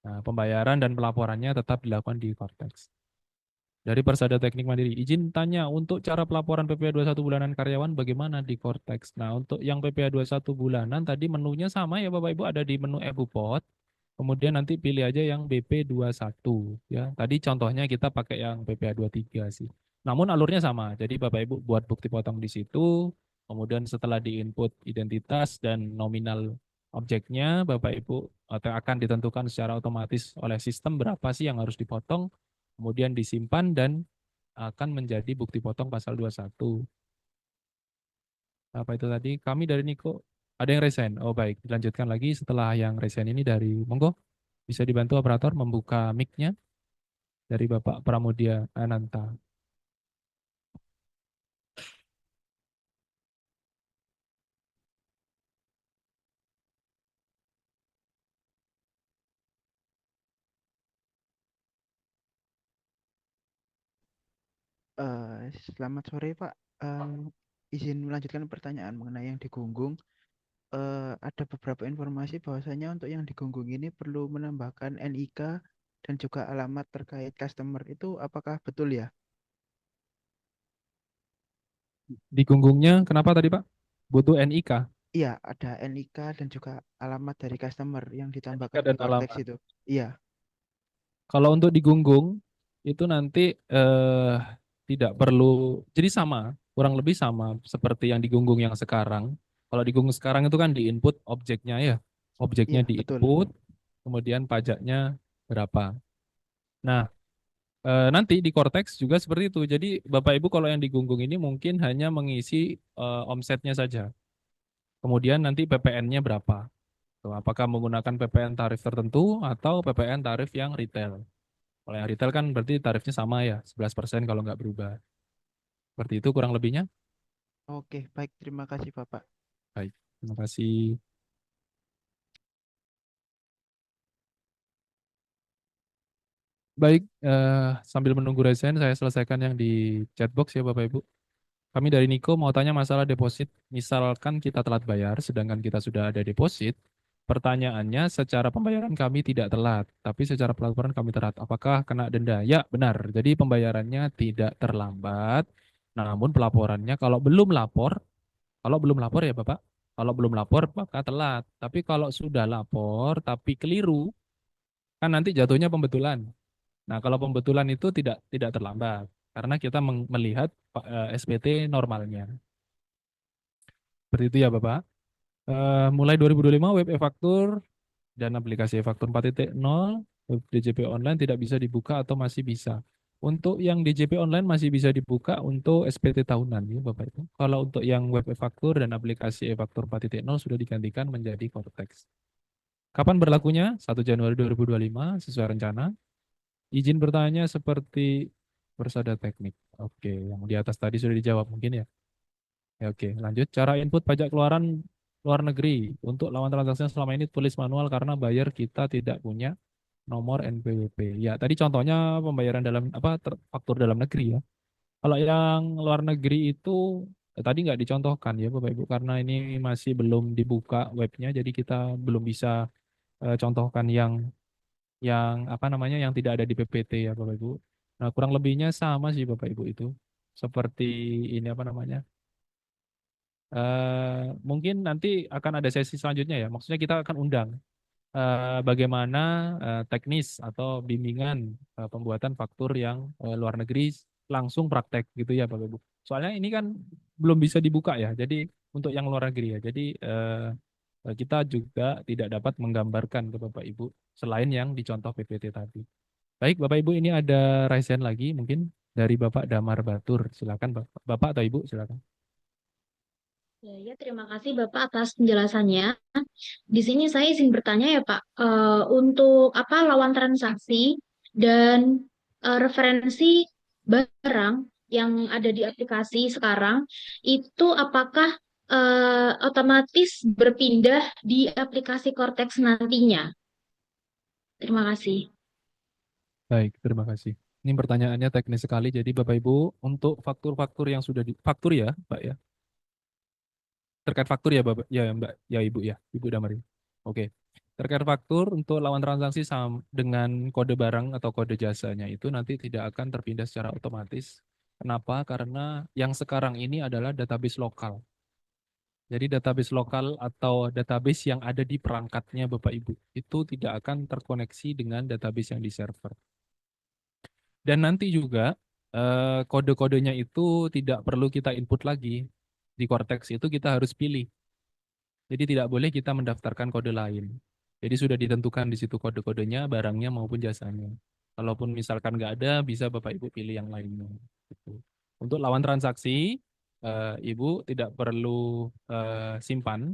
Nah, pembayaran dan pelaporannya tetap dilakukan di Cortex. Dari Persada Teknik Mandiri, izin tanya untuk cara pelaporan PPh 21 bulanan karyawan bagaimana di Cortex? Nah, untuk yang PPh 21 bulanan tadi menunya sama ya Bapak Ibu, ada di menu e-Bupot. Kemudian nanti pilih aja yang BP21 ya. Tadi contohnya kita pakai yang PPh 23 sih. Namun alurnya sama. Jadi Bapak Ibu buat bukti potong di situ, kemudian setelah diinput identitas dan nominal objeknya, Bapak Ibu akan ditentukan secara otomatis oleh sistem berapa sih yang harus dipotong, kemudian disimpan dan akan menjadi bukti potong pasal 21. Apa itu tadi? Kami dari Niko, ada yang resign. Oh baik, dilanjutkan lagi setelah yang resign ini dari Monggo. Bisa dibantu operator membuka mic-nya dari Bapak Pramudia Ananta. Selamat sore Pak. Izin melanjutkan pertanyaan mengenai yang digunggung. Ada beberapa informasi bahwasanya untuk yang digunggung ini perlu menambahkan NIK dan juga alamat terkait customer. Itu apakah betul ya? Di gunggungnya kenapa tadi Pak? Butuh NIK. Iya, ada NIK dan juga alamat dari customer yang NIK ditambahkan di dan Cortex alamat. itu. Iya. Kalau untuk di gunggung itu nanti tidak perlu, jadi sama, kurang lebih sama seperti yang di gunggung yang sekarang. Kalau di gunggung sekarang itu kan di input objeknya ya, objeknya Iya, di betul. input, kemudian pajaknya berapa. Nah, nanti di Cortex juga seperti itu. Jadi Bapak Ibu kalau yang di gunggung ini mungkin hanya mengisi omsetnya saja. Kemudian nanti PPN-nya berapa. Tuh, apakah menggunakan PPN tarif tertentu atau PPN tarif yang retail. Kalau yang retail kan berarti tarifnya sama ya, 11% kalau nggak berubah. Seperti itu kurang lebihnya. Oke, baik. Terima kasih Bapak. Baik, terima kasih. Baik, sambil menunggu resen saya selesaikan yang di chatbox ya Bapak Ibu. Kami dari Niko mau tanya masalah deposit. Misalkan kita telat bayar, sedangkan kita sudah ada deposit. Pertanyaannya, secara pembayaran kami tidak telat, tapi secara pelaporan kami telat. Apakah kena denda? Ya, benar. Jadi pembayarannya tidak terlambat. Namun pelaporannya kalau belum lapor ya Bapak, kalau belum lapor maka telat. Tapi kalau sudah lapor tapi keliru, kan nanti jatuhnya pembetulan. Nah, kalau pembetulan itu tidak terlambat karena kita melihat SPT normalnya. Seperti itu ya Bapak. Mulai 2025 web e-faktur dan aplikasi e-faktur 4.0 web DJP online tidak bisa dibuka atau masih bisa. Untuk yang DJP online masih bisa dibuka untuk SPT tahunan ya Bapak Ibu. Kalau untuk yang web e-faktur dan aplikasi e-faktur 4.0 sudah digantikan menjadi Cortex. Kapan berlakunya? 1 Januari 2025 sesuai rencana. Izin bertanya seperti Persada Teknik. Oke, yang di atas tadi sudah dijawab mungkin ya. Ya, oke, lanjut. Cara input pajak keluaran luar negeri. Untuk lawan transaksi selama ini tulis manual karena buyer kita tidak punya nomor NPWP. Ya, tadi contohnya pembayaran dalam faktur dalam negeri ya. Kalau yang luar negeri itu tadi nggak dicontohkan ya Bapak Ibu karena ini masih belum dibuka webnya jadi kita belum bisa contohkan yang yang apa namanya yang tidak ada di PPT ya Bapak Ibu. Nah, kurang lebihnya sama sih Bapak Ibu itu. Seperti ini apa namanya? Mungkin nanti akan ada sesi selanjutnya ya. Maksudnya kita akan undang bagaimana teknis atau bimbingan pembuatan faktur yang luar negeri langsung praktek gitu ya Bapak Ibu. Soalnya ini kan belum bisa dibuka ya. Jadi untuk yang luar negeri ya. Jadi kita juga tidak dapat menggambarkan ke Bapak Ibu selain yang dicontoh PPT tadi. Baik Bapak Ibu, ini ada raise hand lagi mungkin dari Bapak Damar Batur. Silakan Bapak atau Ibu, silakan. Ya, terima kasih Bapak atas penjelasannya. Di sini saya izin bertanya ya Pak, untuk apa lawan transaksi dan referensi barang yang ada di aplikasi sekarang itu apakah otomatis berpindah di aplikasi Cortex nantinya? Terima kasih. Baik, terima kasih. Ini pertanyaannya teknis sekali. Jadi Bapak Ibu, untuk faktur-faktur yang sudah faktur ya, Pak ya. Terkait faktur ya Bapak, ya Mbak, ya Ibu ya, Ibu Damari. Oke. Terkait faktur untuk lawan transaksi dengan kode barang atau kode jasanya itu nanti tidak akan terpindah secara otomatis. Kenapa? Karena yang sekarang ini adalah database lokal. Jadi database lokal atau database yang ada di perangkatnya Bapak Ibu itu tidak akan terkoneksi dengan database yang di server. Dan nanti juga kode-kodenya itu tidak perlu kita input lagi. Di Cortex itu kita harus pilih. Jadi tidak boleh kita mendaftarkan kode lain. Jadi sudah ditentukan di situ kode-kodenya, barangnya maupun jasanya. Kalaupun misalkan nggak ada, bisa Bapak Ibu pilih yang lainnya. Gitu. Untuk lawan transaksi, Ibu tidak perlu simpan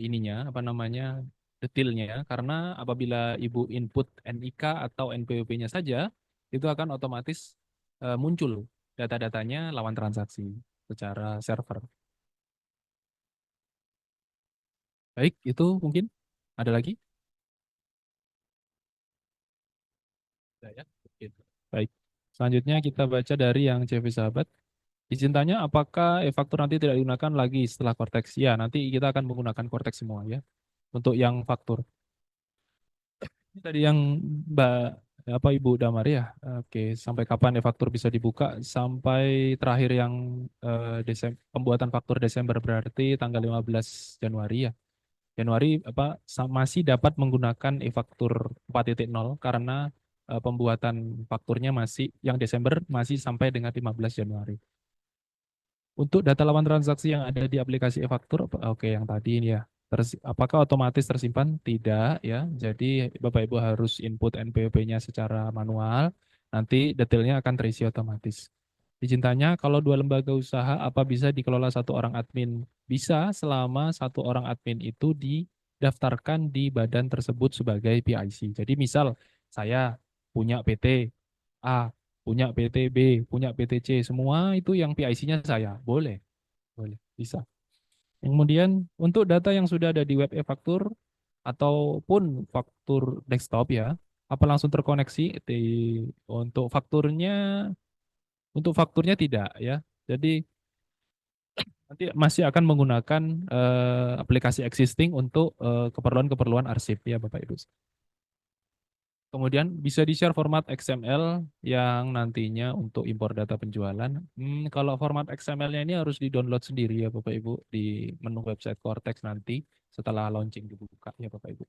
ininya, apa namanya, detailnya, karena apabila Ibu input NIK atau NPWP-nya saja, itu akan otomatis muncul data-datanya lawan transaksi secara server. Baik, itu mungkin ada lagi? Ada ya? Oke. Baik. Selanjutnya kita baca dari yang CV Sahabat. Izin tanya, apakah e-faktur nanti tidak digunakan lagi setelah Cortex? Ya, nanti kita akan menggunakan Cortex semua ya. Untuk yang faktur. Ini tadi yang Mbak apa Ibu Damar ya. Oke, sampai kapan e-faktur bisa dibuka? Sampai terakhir yang pembuatan faktur Desember berarti tanggal 15 Januari ya. Januari masih dapat menggunakan e-faktur 4.0 karena pembuatan fakturnya masih yang Desember masih sampai dengan 15 Januari. Untuk data lawan transaksi yang ada di aplikasi e-faktur, oke yang tadi ini ya. Apakah otomatis tersimpan? Tidak ya. Jadi Bapak Ibu harus input NPWP-nya secara manual. Nanti detailnya akan terisi otomatis. Izin tanya, kalau dua lembaga usaha apa bisa dikelola satu orang admin? Bisa selama satu orang admin itu didaftarkan di badan tersebut sebagai PIC. Jadi misal saya punya PT A, punya PT B, punya PT C, semua itu yang PIC-nya saya. Boleh, boleh, bisa. Kemudian untuk data yang sudah ada di web e-faktur ataupun faktur desktop ya, apa langsung terkoneksi untuk fakturnya tidak ya. Jadi nanti masih akan menggunakan aplikasi existing untuk keperluan-keperluan arsip ya Bapak Ibu. Kemudian bisa di-share format XML yang nantinya untuk impor data penjualan. Kalau format XML-nya ini harus di-download sendiri ya Bapak Ibu di menu website Cortex nanti setelah launching dibuka ya Bapak Ibu.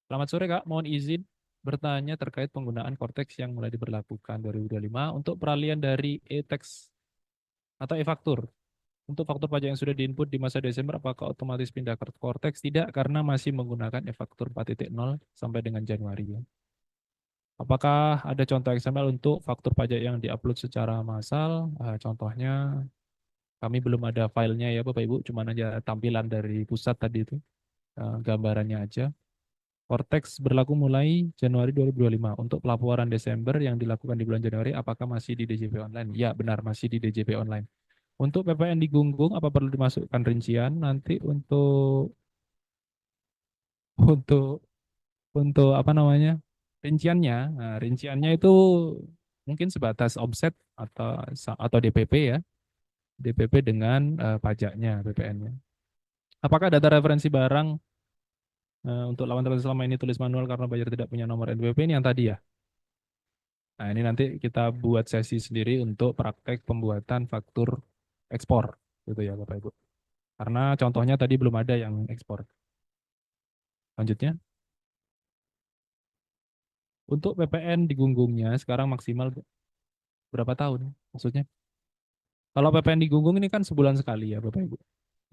Selamat sore Kak, mohon izin bertanya terkait penggunaan Cortex yang mulai diberlakukan 2025 untuk peralihan dari e-tax atau e-faktur. Untuk faktur pajak yang sudah diinput di masa Desember, apakah otomatis pindah ke Cortex? Tidak, karena masih menggunakan e-faktur 4.0 sampai dengan Januari ya. Apakah ada contoh XML untuk faktur pajak yang diupload secara massal? Contohnya kami belum ada filenya ya Bapak Ibu, cuma aja tampilan dari pusat tadi itu, gambarannya aja. Cortex berlaku mulai Januari 2025. Untuk pelaporan Desember yang dilakukan di bulan Januari, apakah masih di DJP Online? Ya benar, masih di DJP Online. Untuk PPN di Gunggung, apa perlu dimasukkan rincian? Nanti untuk untuk apa namanya rinciannya, nah, rinciannya itu mungkin sebatas omset atau DPP ya, DPP dengan pajaknya PPN-nya. Apakah data referensi barang Untuk lawan transaksi selama ini tulis manual karena buyer tidak punya nomor NPWP ini yang tadi ya. Nah, ini nanti kita buat sesi sendiri untuk praktek pembuatan faktur ekspor gitu ya Bapak Ibu. Karena contohnya tadi belum ada yang ekspor. Lanjutnya, untuk PPN digunggungnya sekarang maksimal berapa tahun? Maksudnya, kalau PPN digunggung ini kan sebulan sekali ya Bapak Ibu.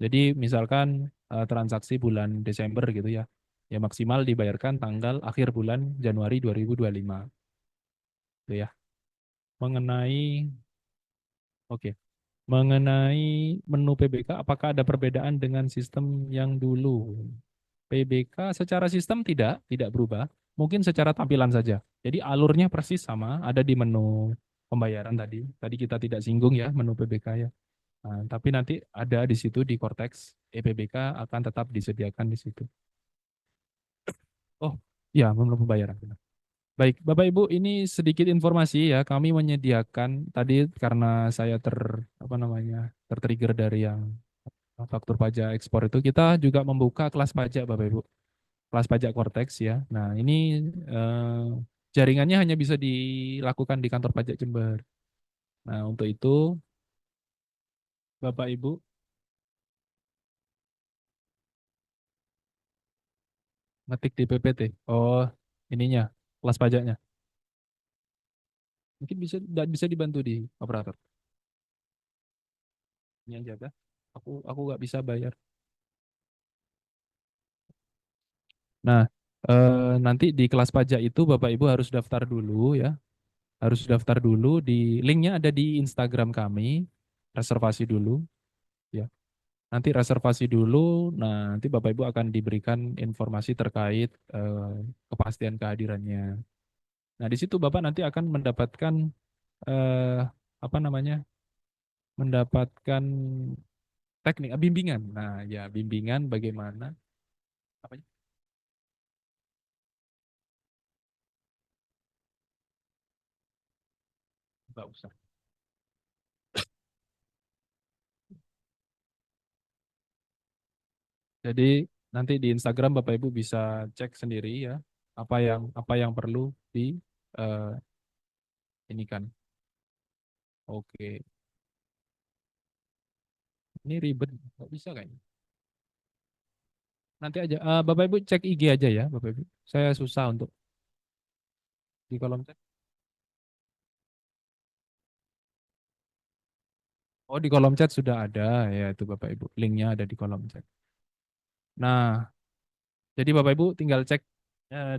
Jadi misalkan transaksi bulan Desember gitu ya, ya maksimal dibayarkan tanggal akhir bulan Januari 2025. Gitu ya. Mengenai, oke. Mengenai menu PBK, apakah ada perbedaan dengan sistem yang dulu? PBK secara sistem tidak berubah. Mungkin secara tampilan saja. Jadi alurnya persis sama, ada di menu pembayaran tadi. Tadi kita tidak singgung ya menu PBK ya. Nah, tapi nanti ada di situ di Cortex, ePBK akan tetap disediakan di situ. Oh, ya menu pembayaran. Baik, Bapak Ibu, ini sedikit informasi ya. Kami menyediakan tadi karena saya tertrigger dari yang faktur pajak ekspor itu, kita juga membuka kelas pajak Bapak Ibu. Kelas pajak Cortex ya. Nah, ini jaringannya hanya bisa dilakukan di kantor pajak Jember. Nah, untuk itu Bapak Ibu ngetik di PPT. Oh, ininya, kelas pajaknya. Mungkin bisa dibantu di operator. Ini yang jaga. Aku nggak bisa bayar. Nah, nanti di kelas pajak itu Bapak Ibu harus daftar dulu ya. Harus daftar dulu di linknya ada di Instagram kami. Reservasi dulu ya. Nanti reservasi dulu. Nah, nanti Bapak Ibu akan diberikan informasi terkait kepastian kehadirannya. Nah, di situ Bapak nanti akan mendapatkan eh, apa namanya? Mendapatkan teknik bimbingan. Nah, ya bimbingan bagaimana apa Nggak usah. Jadi nanti di Instagram Bapak Ibu bisa cek sendiri ya apa yang perlu di eh, ini kan. Oke. Ini ribet, nggak bisa kayaknya. Nanti aja Bapak Ibu cek IG aja ya Bapak Ibu. Saya susah untuk di kolom chat. Oh, di kolom chat sudah ada ya itu Bapak Ibu. Linknya ada di kolom chat. Nah, jadi Bapak Ibu tinggal cek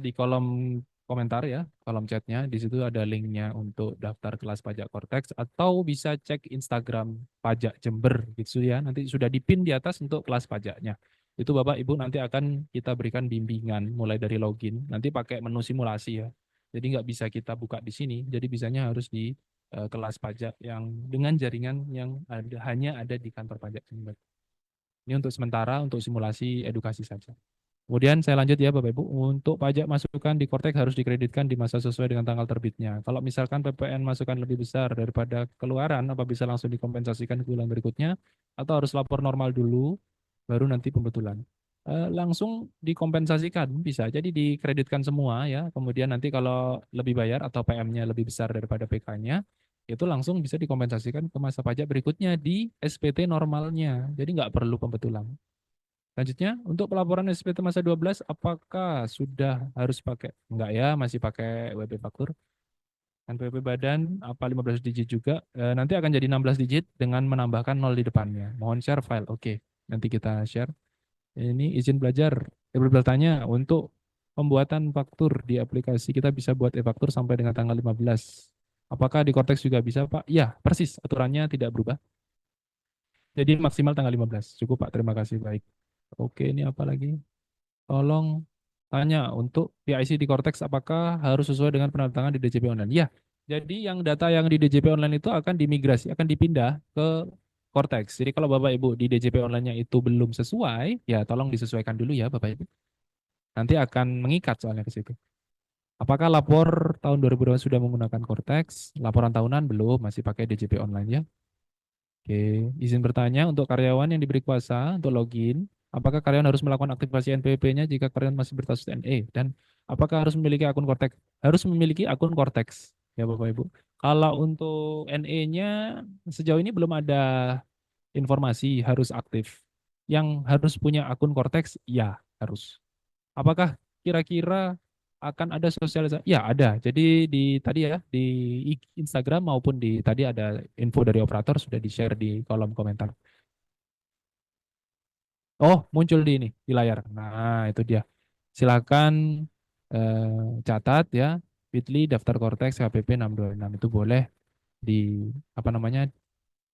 di kolom komentar ya, kolom chatnya. Di situ ada linknya untuk daftar kelas pajak Cortex atau bisa cek Instagram Pajak Jember gitu ya. Nanti sudah dipin di atas untuk kelas pajaknya. Itu Bapak Ibu nanti akan kita berikan bimbingan mulai dari login. Nanti pakai menu simulasi ya. Jadi nggak bisa kita buka di sini. Jadi bisanya harus di kelas pajak yang dengan jaringan yang hanya ada di kantor pajak Jember. Ini untuk sementara untuk simulasi edukasi saja. Kemudian saya lanjut ya Bapak Ibu, untuk pajak masukan di Kortek harus dikreditkan di masa sesuai dengan tanggal terbitnya. Kalau misalkan PPN masukan lebih besar daripada keluaran, apa bisa langsung dikompensasikan ke bulan berikutnya, atau harus lapor normal dulu, baru nanti pembetulan. Langsung dikompensasikan, bisa jadi dikreditkan semua ya, kemudian nanti kalau lebih bayar atau PM-nya lebih besar daripada PK-nya, itu langsung bisa dikompensasikan ke masa pajak berikutnya di SPT normalnya, jadi nggak perlu pembetulan. Selanjutnya, untuk pelaporan SPT masa 12, apakah sudah harus pakai? Enggak ya, masih pakai WP Faktur. NPWP badan, apa 15 digit juga. Nanti akan jadi 16 digit dengan menambahkan 0 di depannya. Mohon share file. Oke, nanti kita share. Ini izin belajar. Bertanya, untuk pembuatan faktur di aplikasi, kita bisa buat e-faktur sampai dengan tanggal 15. Apakah di Cortex juga bisa, Pak? Ya, persis. Aturannya tidak berubah. Jadi maksimal tanggal 15. Cukup, Pak. Terima kasih. Baik. Oke, ini apa lagi? Tolong tanya untuk PIC di Cortex apakah harus sesuai dengan penandatangan di DJP online? Ya, jadi yang data yang di DJP online itu akan dimigrasi, akan dipindah ke Cortex. Jadi kalau Bapak Ibu di DJP online-nya itu belum sesuai, ya tolong disesuaikan dulu ya Bapak Ibu. Nanti akan mengikat soalnya ke situ. Apakah lapor tahun 2020 sudah menggunakan Cortex? Laporan tahunan belum, masih pakai DJP online ya. Oke, izin bertanya untuk karyawan yang diberi kuasa untuk login, Apakah kalian harus melakukan aktivasi NPWP-nya jika kalian masih berstatus NE? Dan apakah harus memiliki akun Cortex? Harus memiliki akun Cortex, ya Bapak Ibu. Kalau untuk NE-nya sejauh ini belum ada informasi harus aktif. Yang harus punya akun Cortex, ya harus. Apakah kira-kira akan ada sosialisasi? Ya ada. Jadi di tadi ya di Instagram maupun di tadi ada info dari operator sudah di-share di kolom komentar. Oh, muncul di ini di layar. Nah, itu dia. Silakan catat ya bit.ly daftar Cortex HPP 626 itu boleh di apa namanya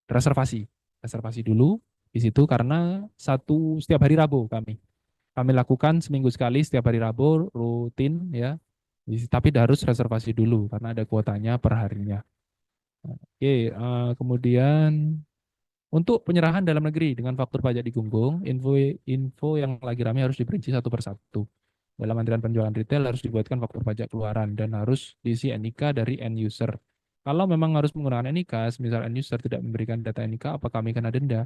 reservasi. Reservasi dulu di situ karena setiap hari Rabu kami lakukan seminggu sekali setiap hari Rabu rutin ya. Tapi harus reservasi dulu karena ada kuotanya per harinya. Oke, kemudian untuk penyerahan dalam negeri dengan faktur pajak digunggung, info yang lagi ramai harus diperinci satu persatu. Dalam antrian penjualan retail harus dibuatkan faktur pajak keluaran dan harus diisi NIK dari end user. Kalau memang harus menggunakan NIK, misal end user tidak memberikan data NIK, apa kami kena denda?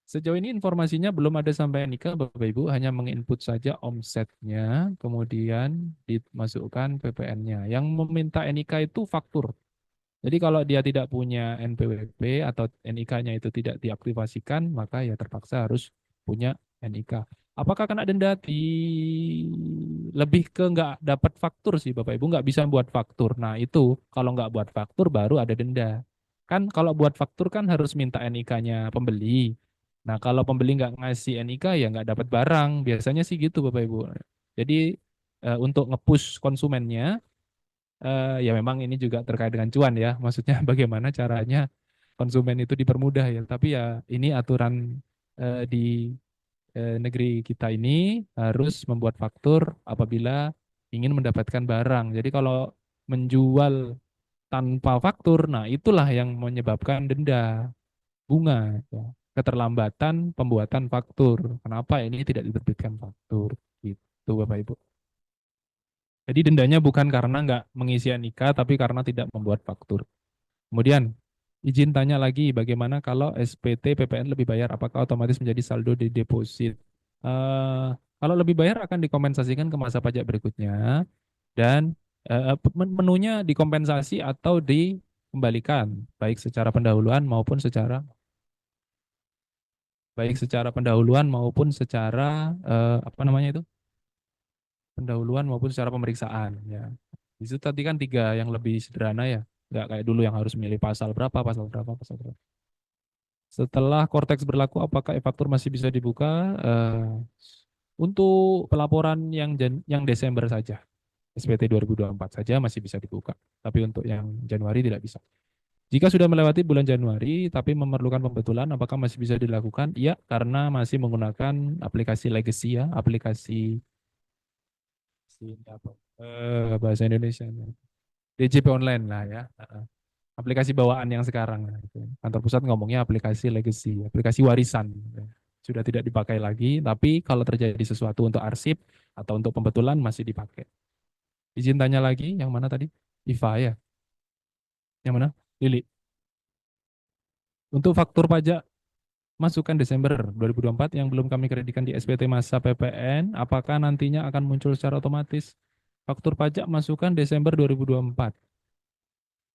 Sejauh ini informasinya belum ada sampai NIK, Bapak Ibu, hanya menginput saja omsetnya, kemudian dimasukkan PPN-nya. Yang meminta NIK itu faktur. Jadi kalau dia tidak punya NPWP atau NIK-nya itu tidak diaktifasikan, maka ya terpaksa harus punya NIK. Apakah kena denda? Lebih ke nggak dapat faktur sih Bapak Ibu, nggak bisa buat faktur. Nah itu kalau nggak buat faktur baru ada denda. Kan kalau buat faktur kan harus minta NIK-nya pembeli. Nah kalau pembeli nggak ngasih NIK ya nggak dapat barang. Biasanya sih gitu Bapak Ibu. Jadi untuk nge-push konsumennya, ya memang ini juga terkait dengan cuan ya. Maksudnya bagaimana caranya konsumen itu dipermudah ya. Tapi ya ini aturan di negeri kita ini harus membuat faktur apabila ingin mendapatkan barang. Jadi kalau menjual tanpa faktur, nah itulah yang menyebabkan denda bunga, ya. Keterlambatan pembuatan faktur. Kenapa ini tidak diterbitkan faktur? Gitu Bapak Ibu. Jadi dendanya bukan karena nggak mengisi NIK, tapi karena tidak membuat faktur. Kemudian, izin tanya lagi, bagaimana kalau SPT PPN lebih bayar, apakah otomatis menjadi saldo di deposit? Kalau lebih bayar akan dikompensasikan ke masa pajak berikutnya, dan menunya dikompensasi atau dikembalikan, baik secara pendahuluan maupun secara apa namanya itu? Pendahuluan maupun secara pemeriksaan ya. Di situ tadi kan 3 yang lebih sederhana ya, nggak kayak dulu yang harus milih pasal berapa, pasal berapa, pasal berapa. Setelah Cortex berlaku, apakah e-faktur masih bisa dibuka? Untuk pelaporan yang Desember saja, SPT 2024 saja masih bisa dibuka, tapi untuk yang Januari tidak bisa. Jika sudah melewati bulan Januari tapi memerlukan pembetulan, apakah masih bisa dilakukan? Iya, karena masih menggunakan aplikasi legacy ya, aplikasi bahasa Indonesia. DJP online lah ya. Aplikasi bawaan yang sekarang. Kantor pusat ngomongnya aplikasi legacy, aplikasi warisan. Sudah tidak dipakai lagi, tapi kalau terjadi sesuatu untuk arsip atau untuk pembetulan masih dipakai. Izin tanya lagi, yang mana tadi? IVA ya? Yang mana? Lili. Untuk faktur pajak masukan Desember 2024 yang belum kami kreditkan di SPT masa PPN, apakah nantinya akan muncul secara otomatis? Faktur pajak masukan Desember 2024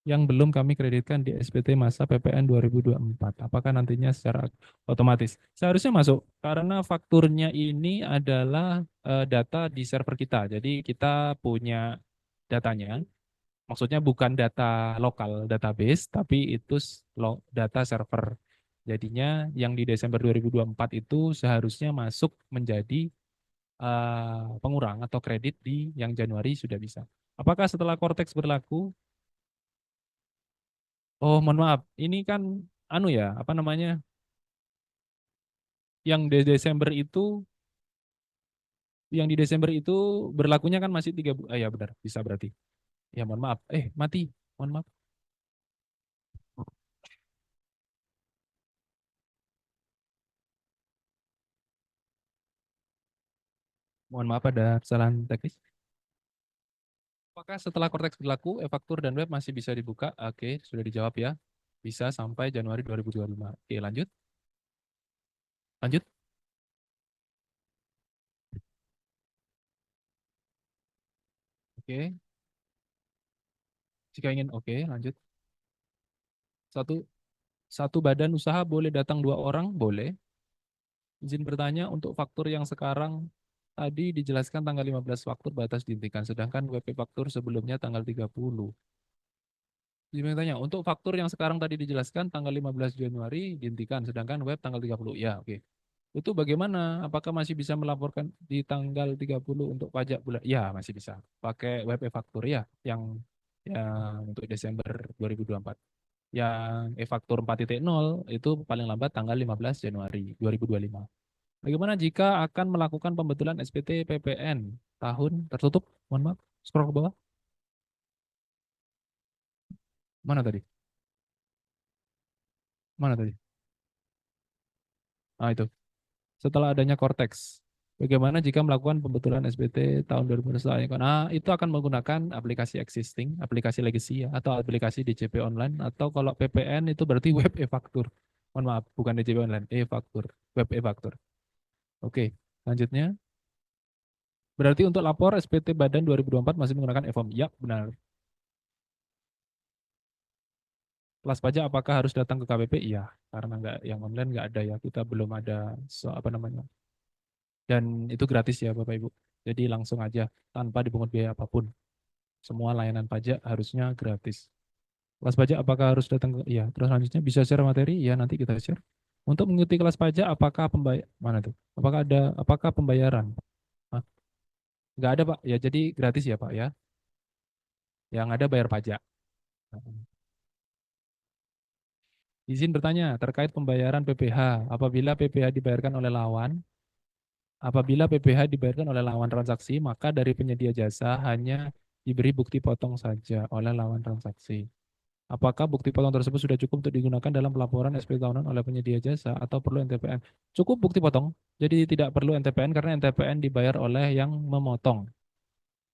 yang belum kami kreditkan di SPT masa PPN 2024. Apakah nantinya secara otomatis? Seharusnya masuk karena fakturnya ini adalah data di server kita. Jadi kita punya datanya, maksudnya bukan data lokal database, tapi itu data server. Jadinya yang di Desember 2024 itu seharusnya masuk menjadi pengurang atau kredit di yang Januari sudah bisa. Apakah setelah Cortex berlaku? Oh, mohon maaf. Ini kan anu ya, apa namanya? Yang di Desember itu berlakunya kan masih 3 bulan. Ya benar, bisa berarti. Ya mohon maaf. Mati. Mohon maaf. Mohon maaf ada kesalahan teknis. Apakah setelah Cortex berlaku, e-faktur dan web masih bisa dibuka? Oke, sudah dijawab ya. Bisa sampai Januari 2025. Oke, lanjut. Lanjut. Oke. Jika ingin, oke, lanjut. Satu badan usaha boleh datang 2 orang, boleh. Izin bertanya untuk faktur yang sekarang tadi dijelaskan tanggal 15 faktur batas dihentikan, sedangkan WP faktur sebelumnya tanggal 30. Izin bertanya, untuk faktur yang sekarang tadi dijelaskan tanggal 15 Januari dihentikan, sedangkan web tanggal 30. Ya, oke. Itu bagaimana? Apakah masih bisa melaporkan di tanggal 30 untuk pajak bulan? Ya, masih bisa. Pakai web e-faktur ya, yang untuk Desember 2024. Yang e-faktur 4.0 itu paling lambat tanggal 15 Januari 2025. Bagaimana jika akan melakukan pembetulan SPT PPN tahun tertutup? Mohon maaf, scroll ke bawah. Mana tadi? Mana tadi? Ah, itu. Setelah adanya Cortex. Bagaimana jika melakukan pembetulan SPT tahun 2021? Nah, itu akan menggunakan aplikasi existing, aplikasi legacy ya, atau aplikasi DJP online, atau kalau PPN itu berarti web e-faktur. Mohon maaf, bukan DJP online, e-faktur, web e-faktur. Oke, selanjutnya. Berarti untuk lapor SPT Badan 2024 masih menggunakan e-form? Ya, benar. Kelas pajak apakah harus datang ke KPP? Iya, karena nggak yang online nggak ada ya, kita belum ada apa namanya. Dan itu gratis ya Bapak Ibu. Jadi langsung aja tanpa dipungut biaya apapun. Semua layanan pajak harusnya gratis. Kelas pajak apakah harus datang ke? Iya, terus selanjutnya bisa share materi? Iya, nanti kita share. Untuk mengikuti kelas pajak apakah mana tuh? Apakah pembayaran? Hah? Nggak ada Pak. Ya jadi gratis ya Pak ya. Yang ada bayar pajak. Izin bertanya terkait pembayaran PPh. Apabila PPh dibayarkan oleh lawan transaksi, maka dari penyedia jasa hanya diberi bukti potong saja oleh lawan transaksi. Apakah bukti potong tersebut sudah cukup untuk digunakan dalam pelaporan SPT tahunan oleh penyedia jasa atau perlu NTPN? Cukup bukti potong, jadi tidak perlu NTPN karena NTPN dibayar oleh yang memotong.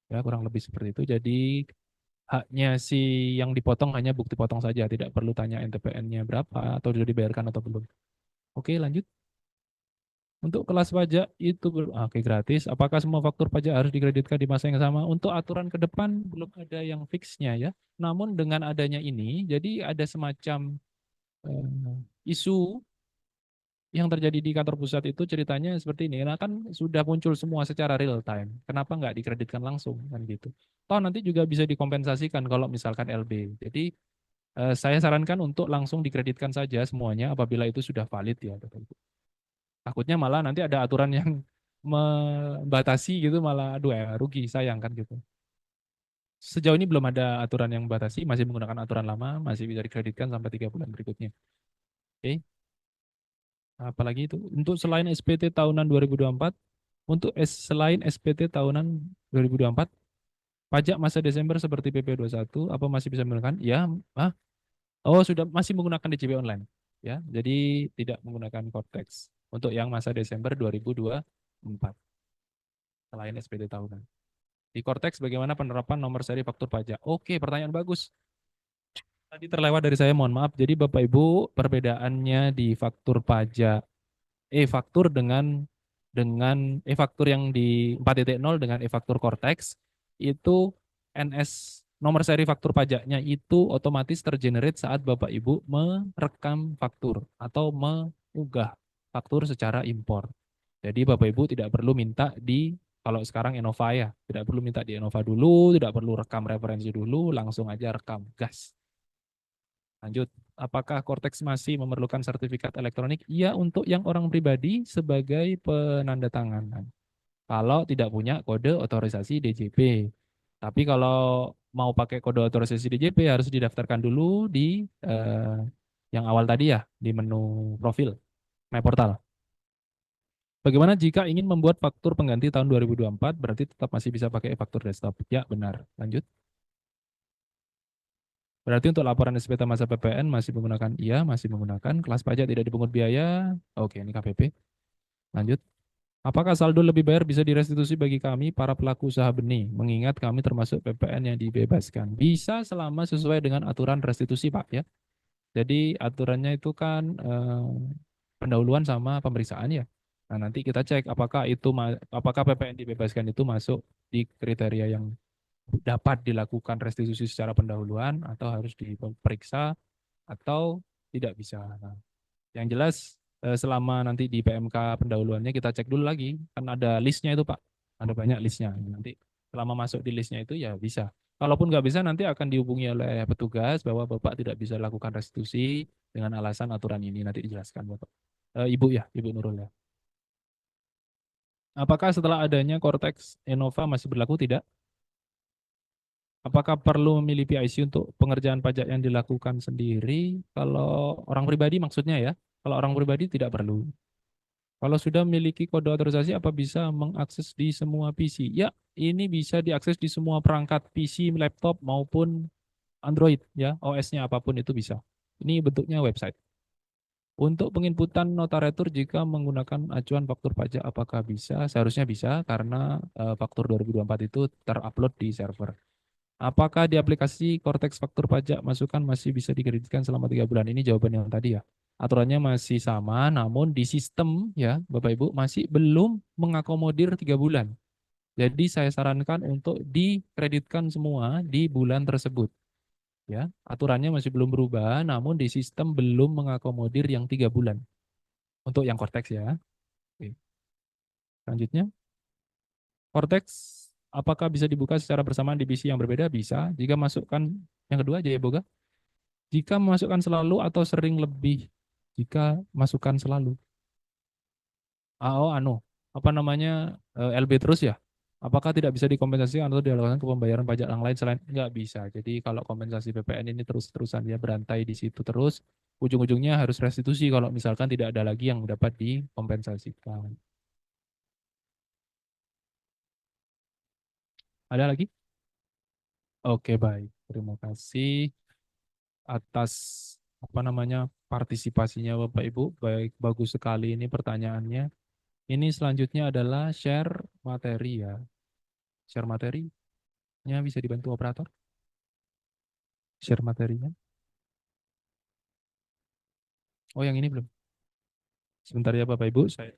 Ya, kurang lebih seperti itu. Jadi haknya si yang dipotong hanya bukti potong saja, tidak perlu tanya NTPN-nya berapa atau sudah dibayarkan atau belum. Oke, lanjut. Untuk kelas pajak itu oke, gratis. Apakah semua faktur pajak harus dikreditkan di masa yang sama? Untuk aturan ke depan belum ada yang fixnya ya. Namun dengan adanya ini, jadi ada semacam isu yang terjadi di kantor pusat itu ceritanya seperti ini. Nah kan sudah muncul semua secara real time. Kenapa nggak dikreditkan langsung kan gitu? Toh nanti juga bisa dikompensasikan kalau misalkan LB. Jadi saya sarankan untuk langsung dikreditkan saja semuanya apabila itu sudah valid ya. Takutnya malah nanti ada aturan yang membatasi gitu malah aduh ya rugi sayang kan gitu. Sejauh ini belum ada aturan yang membatasi, masih menggunakan aturan lama, masih bisa dikreditkan sampai 3 bulan berikutnya. Oke. Apalagi itu untuk selain SPT tahunan 2024, selain SPT tahunan 2024, pajak masa Desember seperti PP 21 apa masih bisa menggunakan? Ya, oh sudah masih menggunakan DJP online. Ya, jadi tidak menggunakan Cortex untuk yang masa Desember 2024 selain SPT tahunan. Di Cortex bagaimana penerapan nomor seri faktur pajak? Oke, pertanyaan bagus. Tadi terlewat dari saya, mohon maaf. Jadi Bapak Ibu, perbedaannya di faktur pajak e-faktur dengan e-faktur yang di 4.0 dengan e-faktur Cortex itu NS nomor seri faktur pajaknya itu otomatis tergenerate saat Bapak Ibu merekam faktur atau mengunggah faktur secara impor. Jadi Bapak Ibu tidak perlu minta kalau sekarang Enova ya, tidak perlu minta di Enova dulu, tidak perlu rekam referensi dulu, langsung aja rekam gas. Lanjut, apakah Cortex masih memerlukan sertifikat elektronik? Iya, untuk yang orang pribadi sebagai penandatanganan. Kalau tidak punya kode otorisasi DJP. Tapi kalau mau pakai kode otorisasi DJP harus didaftarkan dulu di yang awal tadi ya, di menu profil, My Portal. Bagaimana jika ingin membuat faktur pengganti tahun 2024, berarti tetap masih bisa pakai faktur desktop? Ya, benar. Lanjut. Berarti untuk laporan SPT masa PPN masih menggunakan? Iya, masih menggunakan. Kelas pajak tidak dipungut biaya. Oke, ini KPP. Lanjut. Apakah saldo lebih bayar bisa direstitusi bagi kami para pelaku usaha benih, mengingat kami termasuk PPN yang dibebaskan? Bisa selama sesuai dengan aturan restitusi, Pak ya. Jadi aturannya itu kan pendahuluan sama pemeriksaan ya. Nah, nanti kita cek apakah PPN dibebaskan itu masuk di kriteria yang dapat dilakukan restitusi secara pendahuluan atau harus diperiksa atau tidak bisa. Nah, yang jelas selama nanti di PMK pendahuluannya kita cek dulu lagi, kan ada listnya itu Pak, ada banyak listnya. Nanti selama masuk di listnya itu ya bisa. Kalaupun nggak bisa nanti akan dihubungi oleh petugas bahwa Bapak tidak bisa lakukan restitusi dengan alasan aturan ini, nanti dijelaskan Bapak. Ibu ya, Ibu Nurul ya. Apakah setelah adanya Cortex Innova masih berlaku? Tidak. Apakah perlu memilih PIC untuk pengerjaan pajak yang dilakukan sendiri? Kalau orang pribadi maksudnya ya, kalau orang pribadi tidak perlu. Kalau sudah memiliki kode otorisasi, apa bisa mengakses di semua PC? Ya, ini bisa diakses di semua perangkat PC, laptop maupun Android ya, OS-nya apapun itu bisa. Ini bentuknya website. Untuk penginputan nota retur jika menggunakan acuan faktur pajak apakah bisa? Seharusnya bisa karena faktur 2024 itu terupload di server. Apakah di aplikasi Cortex faktur pajak masukan masih bisa dikreditkan selama 3 bulan? Ini jawaban yang tadi ya. Aturannya masih sama, namun di sistem ya Bapak Ibu masih belum mengakomodir 3 bulan. Jadi saya sarankan untuk dikreditkan semua di bulan tersebut. Ya, aturannya masih belum berubah, namun di sistem belum mengakomodir yang 3 bulan. Untuk yang Cortex ya. Oke. Selanjutnya, Cortex apakah bisa dibuka secara bersamaan di PC yang berbeda? Bisa. Jika masukkan yang kedua aja ya Boga. Jika memasukkan selalu atau sering lebih. Jika masukkan selalu. Oh, apa namanya LB terus ya? Apakah tidak bisa dikompensasikan atau dialihkan ke pembayaran pajak yang lain selain nggak bisa. Jadi kalau kompensasi PPN ini terus-terusan dia berantai di situ terus, ujung-ujungnya harus restitusi kalau misalkan tidak ada lagi yang dapat dikompensasikan. Ada lagi? Oke, baik. Terima kasih atas apa namanya partisipasinya Bapak Ibu. Baik, bagus sekali ini pertanyaannya. Ini selanjutnya adalah share materi ya. Share materinya bisa dibantu operator. Share materinya. Oh, yang ini belum. Sebentar ya Bapak Ibu, saya